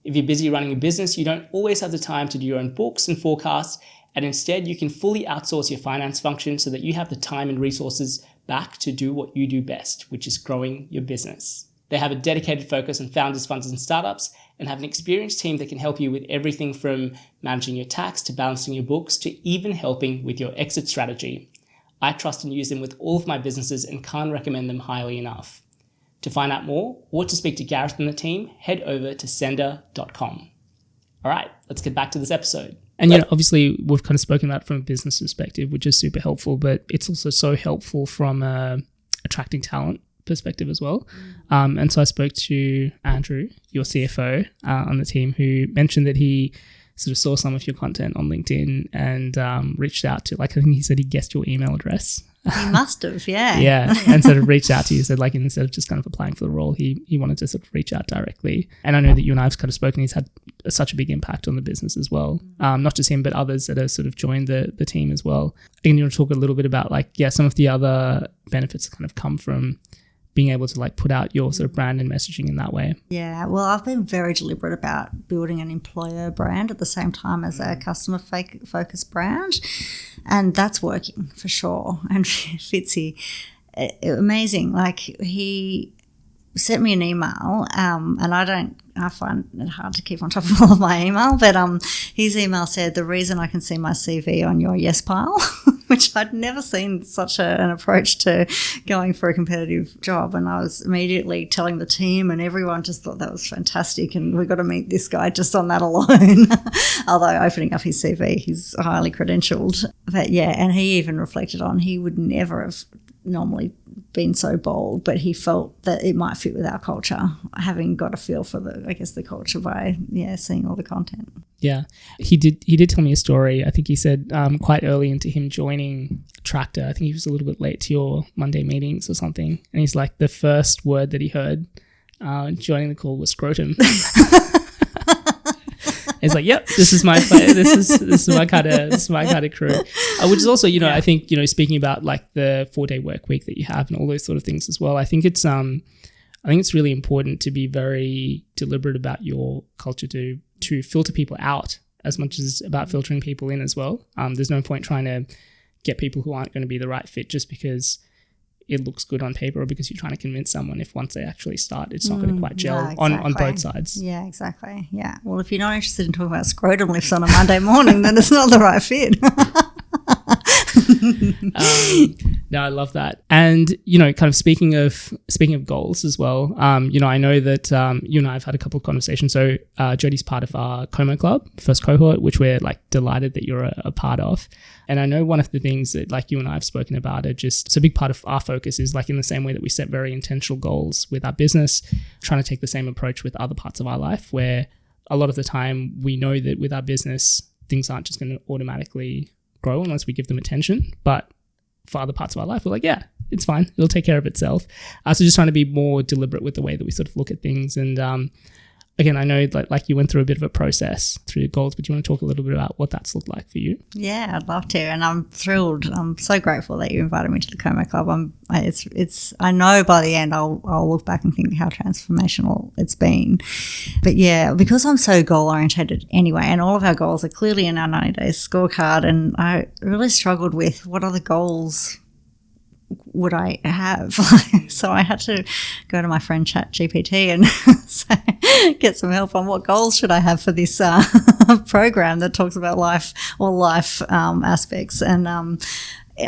If you're busy running a business, you don't always have the time to do your own books and forecasts, and instead you can fully outsource your finance function so that you have the time and resources back to do what you do best, which is growing your business. They have a dedicated focus on founders, funds, and startups, and have an experienced team that can help you with everything from managing your tax to balancing your books to even helping with your exit strategy. I trust and use them with all of my businesses and can't recommend them highly enough. To find out more or to speak to Gareth and the team, head over to sender.com. All right, let's get back to this episode. And, obviously we've kind of spoken about it from a business perspective, which is super helpful, but it's also so helpful from attracting talent perspective as well. And so I spoke to Andrew, your CFO on the team, who mentioned that he sort of saw some of your content on LinkedIn and reached out to, I think he said he guessed your email address. He must have, yeah. Yeah, and sort of reached out to you. Said instead of just kind of applying for the role, he wanted to sort of reach out directly. And I know that you and I have kind of spoken. He's had such a big impact on the business as well. Not just him, but others that have sort of joined the team as well. And you want to talk a little bit about some of the other benefits that kind of come from being able to put out your sort of brand and messaging in that way. Yeah, well, I've been very deliberate about building an employer brand at the same time as a customer focused brand, and that's working for sure. And Fitzy, amazing. He sent me an email, and I find it hard to keep on top of all of my email, but his email said, the reason I can see my CV on your yes pile, which I'd never seen such an approach to going for a competitive job. And I was immediately telling the team, and everyone just thought that was fantastic, and we've got to meet this guy just on that alone. Although opening up his CV, he's highly credentialed. But yeah, and he even reflected on he would never have normally been so bold, but he felt that it might fit with our culture, having got a feel for the culture by seeing all the content. Yeah, he did tell me a story. I think he said quite early into him joining Tractor, I think he was a little bit late to your Monday meetings or something, and he's like, the first word that he heard joining the call was scrotum. It's like, yep, this is my this is my kind of crew, which is also I think speaking about the 4-day work week that you have and all those sort of things as well. I think it's really important to be very deliberate about your culture to filter people out as much as about filtering people in as well. There's no point trying to get people who aren't going to be the right fit just because it looks good on paper or because you're trying to convince someone if once they actually start, it's not going to quite gel exactly. on both sides. Yeah, exactly. Yeah. Well, if you're not interested in talking about scrotum lifts on a Monday morning, then it's not the right fit. No, I love that. And, kind of speaking of goals as well, I know that you and I have had a couple of conversations. So Jodie's part of our Komo Club, first cohort, which we're like delighted that you're a part of. And I know one of the things that like you and I have spoken about are just, so a big part of our focus is like in the same way that we set very intentional goals with our business, trying to take the same approach with other parts of our life, where a lot of the time we know that with our business, things aren't just going to automatically grow unless we give them attention. But for other parts of our life, we're like, yeah, it's fine. It'll take care of itself. So just trying to be more deliberate with the way that we sort of look at things. And again, I know like you went through a bit of a process through your goals, but do you want to talk a little bit about what that's looked like for you? Yeah, I'd love to. And I'm thrilled. I'm so grateful that you invited me to the Komo Club. I know by the end I'll look back and think how transformational it's been. But yeah, because I'm so goal orientated anyway, and all of our goals are clearly in our 90 days scorecard, and I really struggled with what other goals would I have? So I had to go to my friend ChatGPT and get some help on what goals should I have for this program that talks about life aspects. And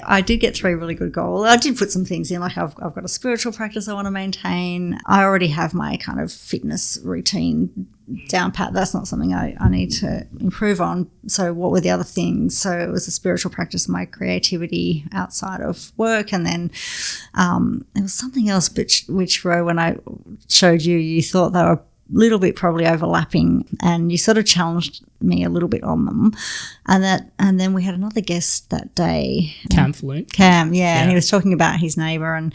I did get 3 really good goals. I did put some things in, like I've got a spiritual practice I want to maintain. I already have my kind of fitness routine down pat. That's not something I need to improve on. So what were the other things? So it was a spiritual practice, my creativity outside of work. And then there was something else which Ro, when I showed you, you thought they were little bit probably overlapping, and you sort of challenged me a little bit on them. And then we had another guest that day, Cam, yeah, and he was talking about his neighbour and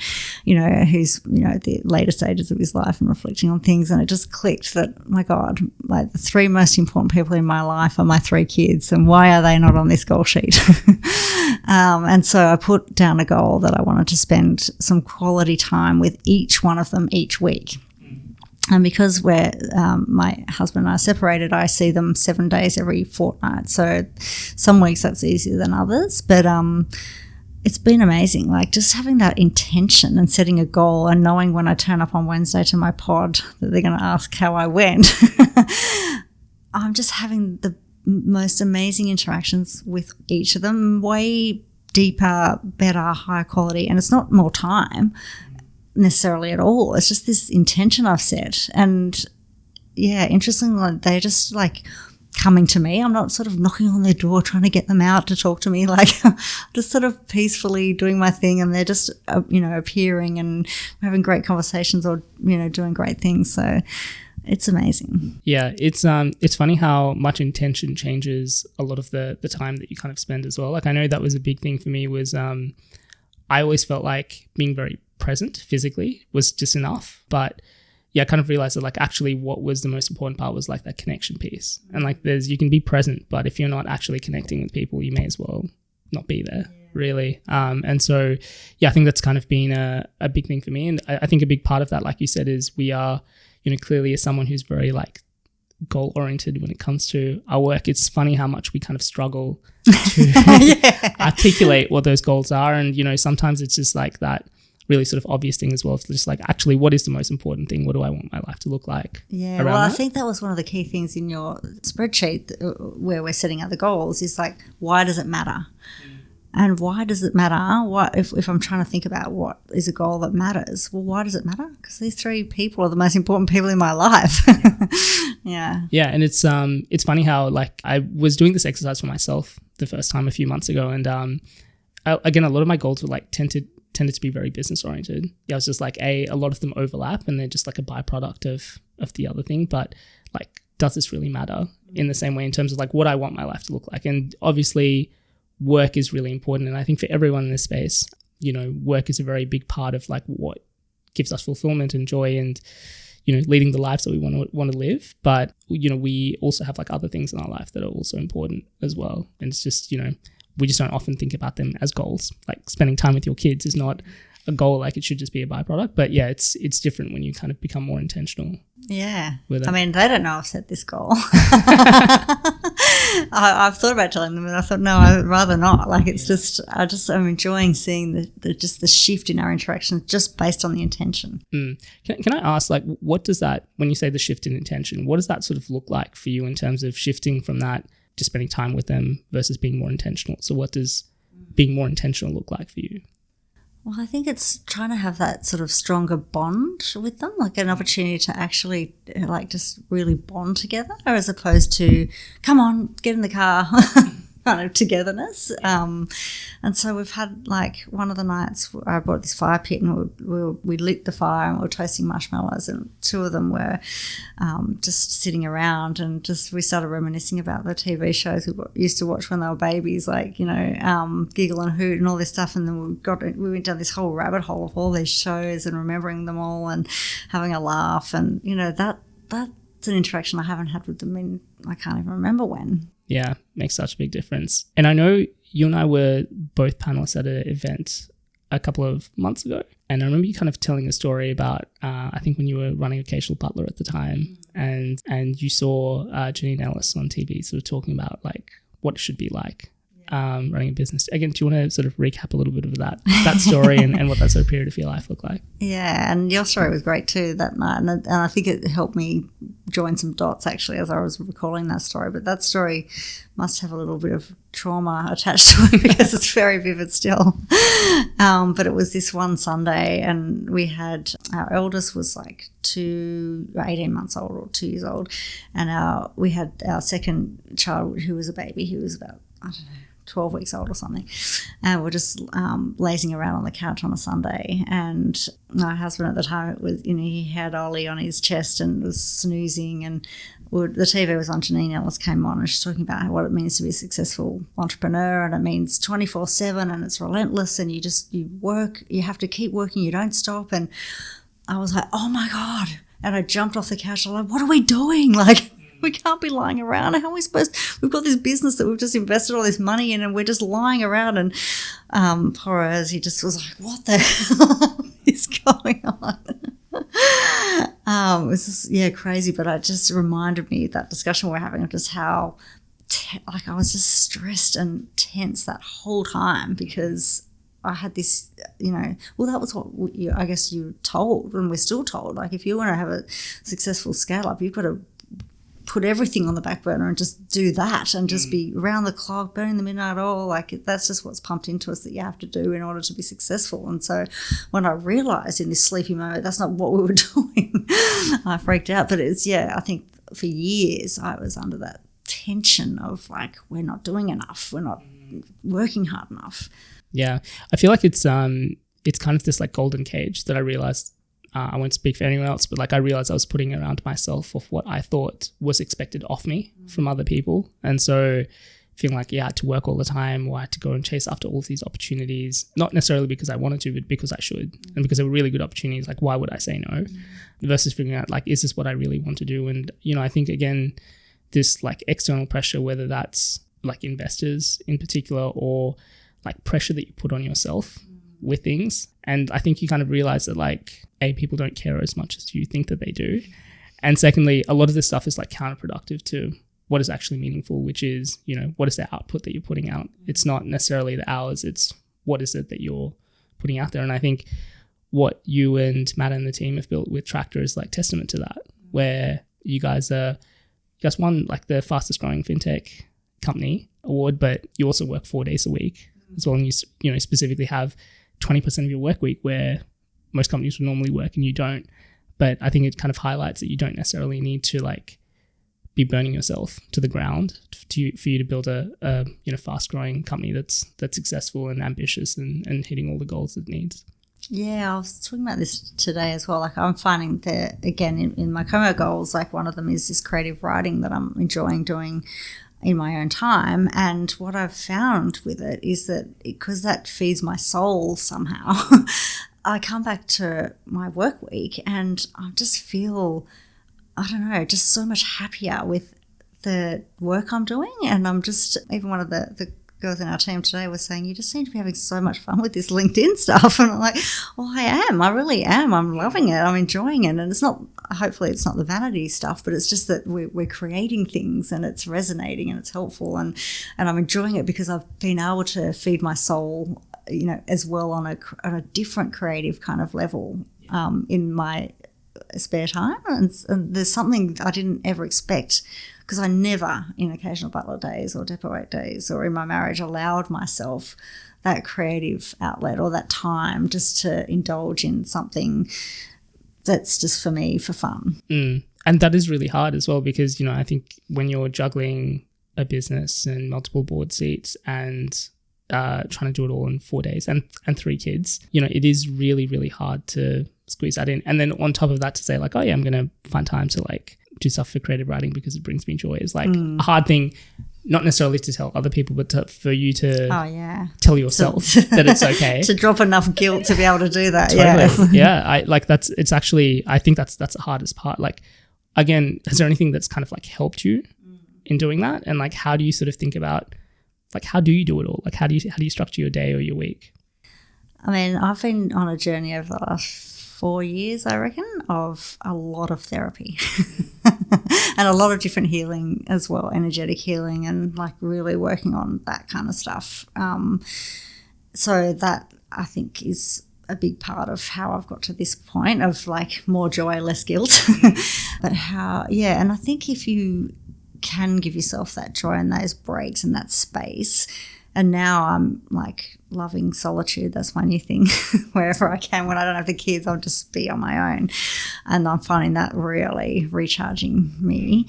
who's at the later stages of his life and reflecting on things, and it just clicked that, my God, like the 3 most important people in my life are my 3 kids, and why are they not on this goal sheet? And so I put down a goal that I wanted to spend some quality time with each one of them each week. And because my husband and I are separated, I see them 7 days every fortnight. So some weeks that's easier than others. But it's been amazing, like just having that intention and setting a goal and knowing when I turn up on Wednesday to my pod that they're going to ask how I went. I'm just having the most amazing interactions with each of them, way deeper, better, higher quality. And it's not more time necessarily at all. It's just this intention I've set. And yeah, interestingly, they're just like coming to me. I'm not sort of knocking on their door trying to get them out to talk to me, like just sort of peacefully doing my thing, and they're just appearing and having great conversations or doing great things. So it's amazing. Yeah, it's funny how much intention changes a lot of the time that you kind of spend as well. Like I know that was a big thing for me was I always felt like being very present physically was just enough, but I kind of realized that like actually what was the most important part was like that connection piece. And like you can be present, but if you're not actually connecting with people, you may as well not be there, really. And so I think that's kind of been a big thing for me. And I think a big part of that, like you said, is we are clearly as someone who's very like goal oriented when it comes to our work. It's funny how much we kind of struggle to articulate what those goals are, and sometimes it's just like that really sort of obvious thing as well. It's just like, actually, what is the most important thing? What do I want my life to look like? Yeah, well, I think that was one of the key things in your spreadsheet where we're setting out the goals is like, why does it matter? And why does it matter? What if I'm trying to think about what is a goal that matters? Well, why does it matter? Because these 3 people are the most important people in my life. Yeah, and it's funny how like I was doing this exercise for myself the first time a few months ago, and again, a lot of my goals were like tended to be very business oriented. I was just like a lot of them overlap and they're just like a byproduct of the other thing. But like, does this really matter in the same way in terms of like what I want my life to look like? And obviously work is really important. And I think for everyone in this space, work is a very big part of like what gives us fulfillment and joy and, leading the lives that we want to live. But, we also have like other things in our life that are also important as well. And it's just, we just don't often think about them as goals. Like spending time with your kids is not a goal, like it should just be a byproduct. But yeah, it's different when you kind of become more intentional. Yeah. With it. I mean, they don't know I've set this goal. I've thought about telling them, and I thought, no, I'd rather not. Like, it's I'm enjoying seeing the shift in our interactions just based on the intention. Can I ask, like, what does that, when you say the shift in intention, what does that sort of look like for you in terms of shifting from that, just spending time with them versus being more intentional? So what does being more intentional look like for you? Well, I think it's trying to have that sort of stronger bond with them, like an opportunity to actually like just really bond together, as opposed to, come on, get in the car kind of togetherness. And so we've had, like, one of the nights I brought this fire pit and we lit the fire and we were toasting marshmallows, and two of them were just sitting around, and just we started reminiscing about the TV shows we used to watch when they were babies, like, Giggle and Hoot and all this stuff. And then we went down this whole rabbit hole of all these shows and remembering them all and having a laugh. And, that's an interaction I haven't had with them in, I can't even remember when. Yeah, makes such a big difference. And I know you and I were both panelists at an event a couple of months ago. And I remember you kind of telling a story about, I think when you were running Occasional Butler at the time, and you saw Jodie Ellis on TV sort of talking about, like, what it should be like running a business. Again, do you want to sort of recap a little bit of that story and what that sort of period of your life looked like? Yeah, and your story was great too that night. And I think it helped me join some dots, actually, as I was recalling that story. But that story must have a little bit of trauma attached to it because it's very vivid still. But it was this one Sunday, and we had, our eldest was like 18 months old or 2 years old. And we had our second child, who was a baby, who was about, I don't know, 12 weeks old or something, and we're just lazing around on the couch on a Sunday. And my husband at the time, it was, he had Ollie on his chest and was snoozing, and the TV was on. Jodie Ellis came on and she's talking about what it means to be a successful entrepreneur, and it means 24/7 and it's relentless, and you work, you have to keep working, you don't stop. And I was like, oh my God. And I jumped off the couch. I'm like, what are we doing? Like, we can't be lying around. How are we supposed to? We've got this business that we've just invested all this money in, and we're just lying around. And poor as he just was like, what the hell is going on? It was just, crazy. But it just reminded me, that discussion we're having, of just how I was just stressed and tense that whole time, because I had this, that was what I guess you were told, and we're still told. Like, if you want to have a successful scale up, you've got to put everything on the back burner and just do that, and just be around the clock, burning the midnight oil. Like, that's just what's pumped into us that you have to do in order to be successful. And so when I realised in this sleepy moment that's not what we were doing, I freaked out. But I think for years I was under that tension of, like, we're not doing enough, we're not working hard enough. Yeah, I feel like it's kind of this, like, golden cage that I realised. I won't speak for anyone else, but, like, I realized I was putting around myself of what I thought was expected of me from other people. And so feeling like, I had to work all the time, or I had to go and chase after all of these opportunities, not necessarily because I wanted to, but because I should, and because they were really good opportunities. Like, why would I say no? Versus figuring out, like, is this what I really want to do? And, I think, again, this, like, external pressure, whether that's, like, investors in particular, or, like, pressure that you put on yourself with things. And I think you kind of realize that, like, people don't care as much as you think that they do. And secondly, a lot of this stuff is, like, counterproductive to what is actually meaningful, which is, what is the output that you're putting out? It's not necessarily the hours, it's what is it that you're putting out there. And I think what you and Matt and the team have built with Tractor is, like, testament to that, where you guys won, like, the fastest growing fintech company award, but you also work 4 days a week as well. And you specifically have 20% of your work week where most companies would normally work and you don't. But I think it kind of highlights that you don't necessarily need to, like, be burning yourself to the ground for you to build a fast growing company that's successful and ambitious and hitting all the goals it needs. Yeah, I was talking about this today as well. Like, I'm finding that, again, in my Komo goals, like, one of them is this creative writing that I'm enjoying doing in my own time. And what I've found with it is that, because that feeds my soul somehow, I come back to my work week and I just feel, I don't know, just so much happier with the work I'm doing. And I'm just, even one of the girls in our team today were saying, you just seem to be having so much fun with this LinkedIn stuff. And I'm like, well, I am. I really am. I'm loving it. I'm enjoying it. And it's not, hopefully it's not the vanity stuff, but it's just that we're creating things and it's resonating and it's helpful. And I'm enjoying it because I've been able to feed my soul, as well on a different creative kind of level in my spare time. And there's something I didn't ever expect, because I never, in Occasional Butler days or Depot 8 days or in my marriage, allowed myself that creative outlet or that time just to indulge in something that's just for me for fun. And that is really hard as well, because, I think when you're juggling a business and multiple board seats and trying to do it all in 4 days and 3 kids, it is really, really hard to squeeze that in. And then on top of that, to say like, oh yeah, I'm going to find time to like do stuff for creative writing because it brings me joy is like a hard thing, not necessarily to tell other people, but for you to tell yourself that it's okay. To drop enough guilt to be able to do that. Totally. Yeah. I think that's the hardest part. Like, again, is there anything that's kind of like helped you in doing that? And like, how do you sort of think about, like, how do you do it all? Like, how do you structure your day or your week? I mean, I've been on a journey over the last 4 years, I reckon, of a lot of therapy and a lot of different healing as well, energetic healing, and like really working on that kind of stuff. So that I think is a big part of how I've got to this point of like more joy, less guilt. But and I think if you can give yourself that joy and those breaks and that space. And now I'm like loving solitude. That's my new thing. Wherever I can, when I don't have the kids, I'll just be on my own. And I'm finding that really recharging me.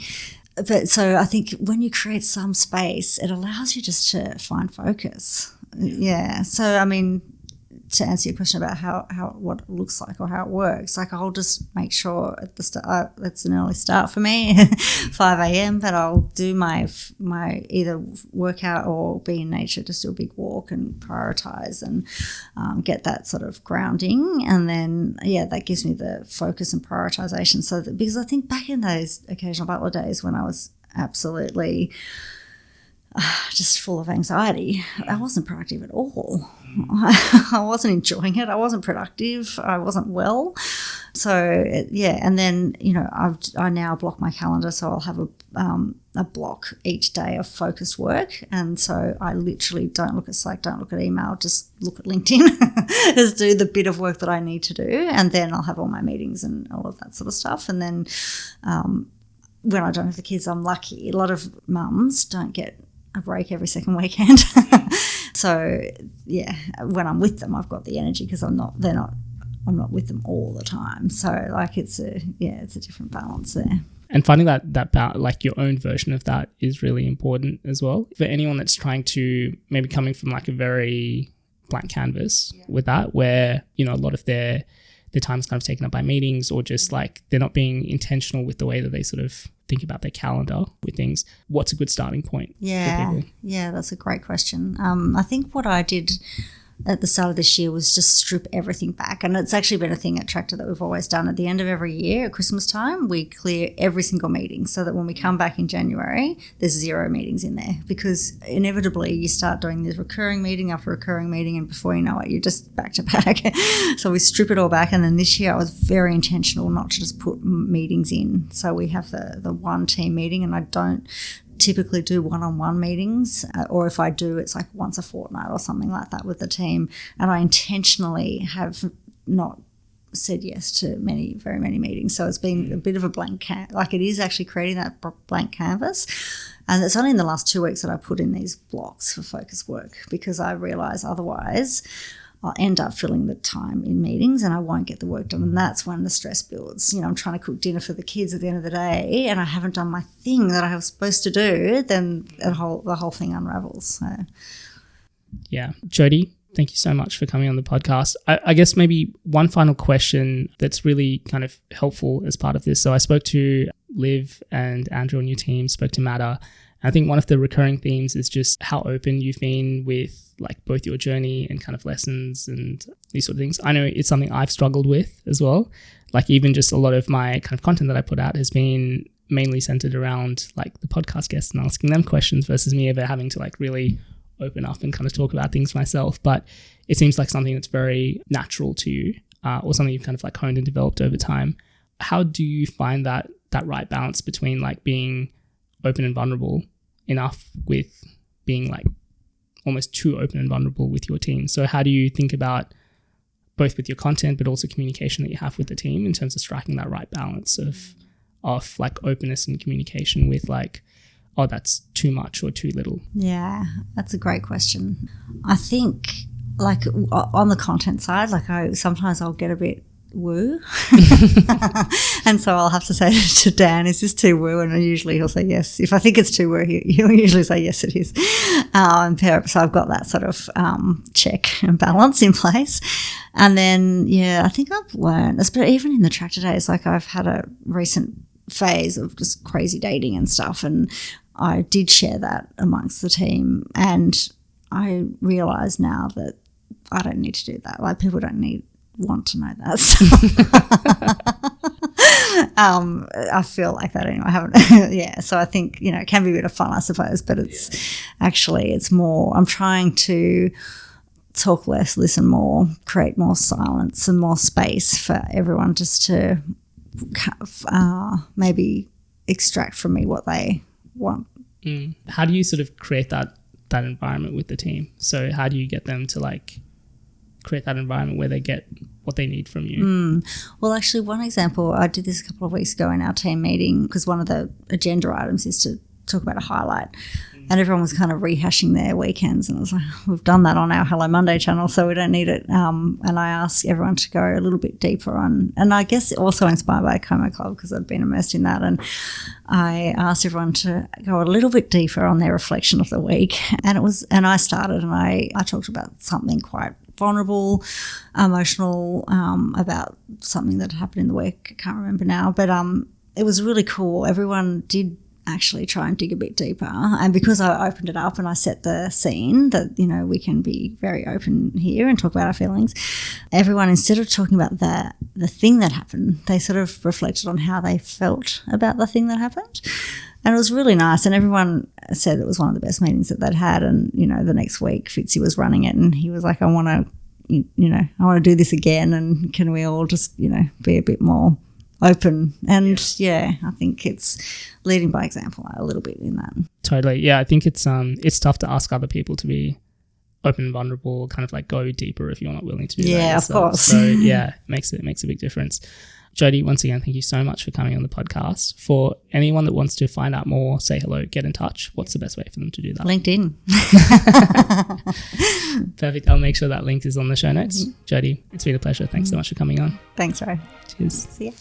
But so I think when you create some space, it allows you just to find focus. Yeah. So, I mean, to answer your question about what it looks like or how it works, like I'll just make sure at the start, it's an early start for me, 5 a.m, but I'll do my either workout or be in nature, just do a big walk and prioritize and get that sort of grounding. And then, that gives me the focus and prioritization. So that, because I think back in those Occasional Butler days when I was absolutely just full of anxiety, I wasn't productive at all. I wasn't enjoying it. I wasn't productive. I wasn't well. So, and then, I now block my calendar, so I'll have a block each day of focused work. And so I literally don't look at Slack, don't look at email, just look at LinkedIn, just do the bit of work that I need to do. And then I'll have all my meetings and all of that sort of stuff. And then when I don't have the kids, I'm lucky. A lot of mums don't get a break every second weekend. So when I'm with them, I've got the energy because I'm not with them all the time. So like it's a different balance there. And finding that like your own version of that is really important as well. For anyone that's trying to maybe coming from like a very blank canvas with that, where, a lot of their time is kind of taken up by meetings, or just like they're not being intentional with the way that they sort of think about their calendar with things. What's a good starting point for people? Yeah, that's a great question. I think what I did at the start of this year was just strip everything back. And it's actually been a thing at Tractor that we've always done. At the end of every year at Christmas time, we clear every single meeting so that when we come back in January, there's 0 meetings in there, because inevitably you start doing this recurring meeting after recurring meeting, and before you know it, you're just back to back. So we strip it all back. And then this year I was very intentional not to just put meetings in. So we have the one team meeting, and I don't typically do one-on-one meetings, or if I do, it's like once a fortnight or something like that with the team. And I intentionally have not said yes to very many meetings. So it's been a bit of a blank like it is actually creating that blank canvas. And it's only in the last 2 weeks that I put in these blocks for focus work, because I realise otherwise I'll end up filling the time in meetings and I won't get the work done. And that's when the stress builds. I'm trying to cook dinner for the kids at the end of the day and I haven't done my thing that I was supposed to do, then the whole thing unravels. So. Yeah. Jodie, thank you so much for coming on the podcast. I guess maybe one final question that's really kind of helpful as part of this. So I spoke to Liv and Andrew on your team, spoke to Matta. I think one of the recurring themes is just how open you've been with like both your journey and kind of lessons and these sort of things. I know it's something I've struggled with as well. Like even just a lot of my kind of content that I put out has been mainly centered around like the podcast guests and asking them questions versus me ever having to like really open up and kind of talk about things myself, but it seems like something that's very natural to you, or something you've kind of like honed and developed over time. How do you find that right balance between like being open and vulnerable enough with being like almost too open and vulnerable with your team? So how do you think about both with your content, but also communication that you have with the team in terms of striking that right balance of like openness and communication with like, oh, that's too much or too little? Yeah, that's a great question. I think like on the content side, like sometimes I'll get a bit woo. And so I'll have to say to Dan, is this too woo? And usually he'll say yes. If I think it's too woo, he'll usually say yes, it is. So I've got that sort of check and balance in place. And then, yeah, I think I've learned, but even in the Tractor Days, like I've had a recent phase of just crazy dating and stuff, and I did share that amongst the team, and I realise now that I don't need to do that. Like people don't want to know that. I feel like that anyway. I haven't, yeah. So I think, you know, it can be a bit of fun, I suppose, but it's more, I'm trying to talk less, listen more, create more silence and more space for everyone just to maybe extract from me what they want. How do you sort of create that environment with the team? So how do you get them to like create that environment where they get what they need from you? Well, actually, one example, I did this a couple of weeks ago in our team meeting, because one of the agenda items is to talk about a highlight, and everyone was kind of rehashing their weekends, and I was like, we've done that on our Hello Monday channel, so we don't need it. And I asked everyone to go a little bit deeper on, and I guess also inspired by Komo Club because I'd been immersed in that, and I asked everyone to go a little bit deeper on their reflection of the week, and I started, and I talked about something quite vulnerable, emotional, about something that happened in the week. I can't remember now, but it was really cool. Everyone did actually try and dig a bit deeper, and because I opened it up and I set the scene that, you know, we can be very open here and talk about our feelings, everyone, instead of talking about the thing that happened, they sort of reflected on how they felt about the thing that happened. And it was really nice, and everyone said it was one of the best meetings that they'd had. And, you know, the next week Fitzy was running it, and he was like, I want to do this again, and can we all just, you know, be a bit more open? And yeah, I think it's leading by example a little bit in that. Totally. Yeah, I think it's tough to ask other people to be open and vulnerable, kind of like go deeper if you're not willing to do that. Yeah, of course. So yeah, it makes a big difference. Jodie, once again, thank you so much for coming on the podcast. For anyone that wants to find out more, say hello, get in touch, what's the best way for them to do that? LinkedIn. Perfect. I'll make sure that link is on the show notes. Jodie, it's been a pleasure. Thanks so much for coming on. Thanks, Ray. Cheers. See ya.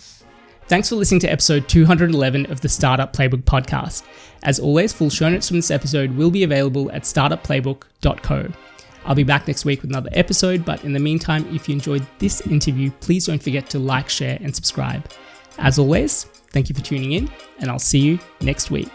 Thanks for listening to episode 211 of the Startup Playbook podcast. As always, full show notes from this episode will be available at startupplaybook.co. I'll be back next week with another episode, but in the meantime, if you enjoyed this interview, please don't forget to like, share, and subscribe. As always, thank you for tuning in, and I'll see you next week.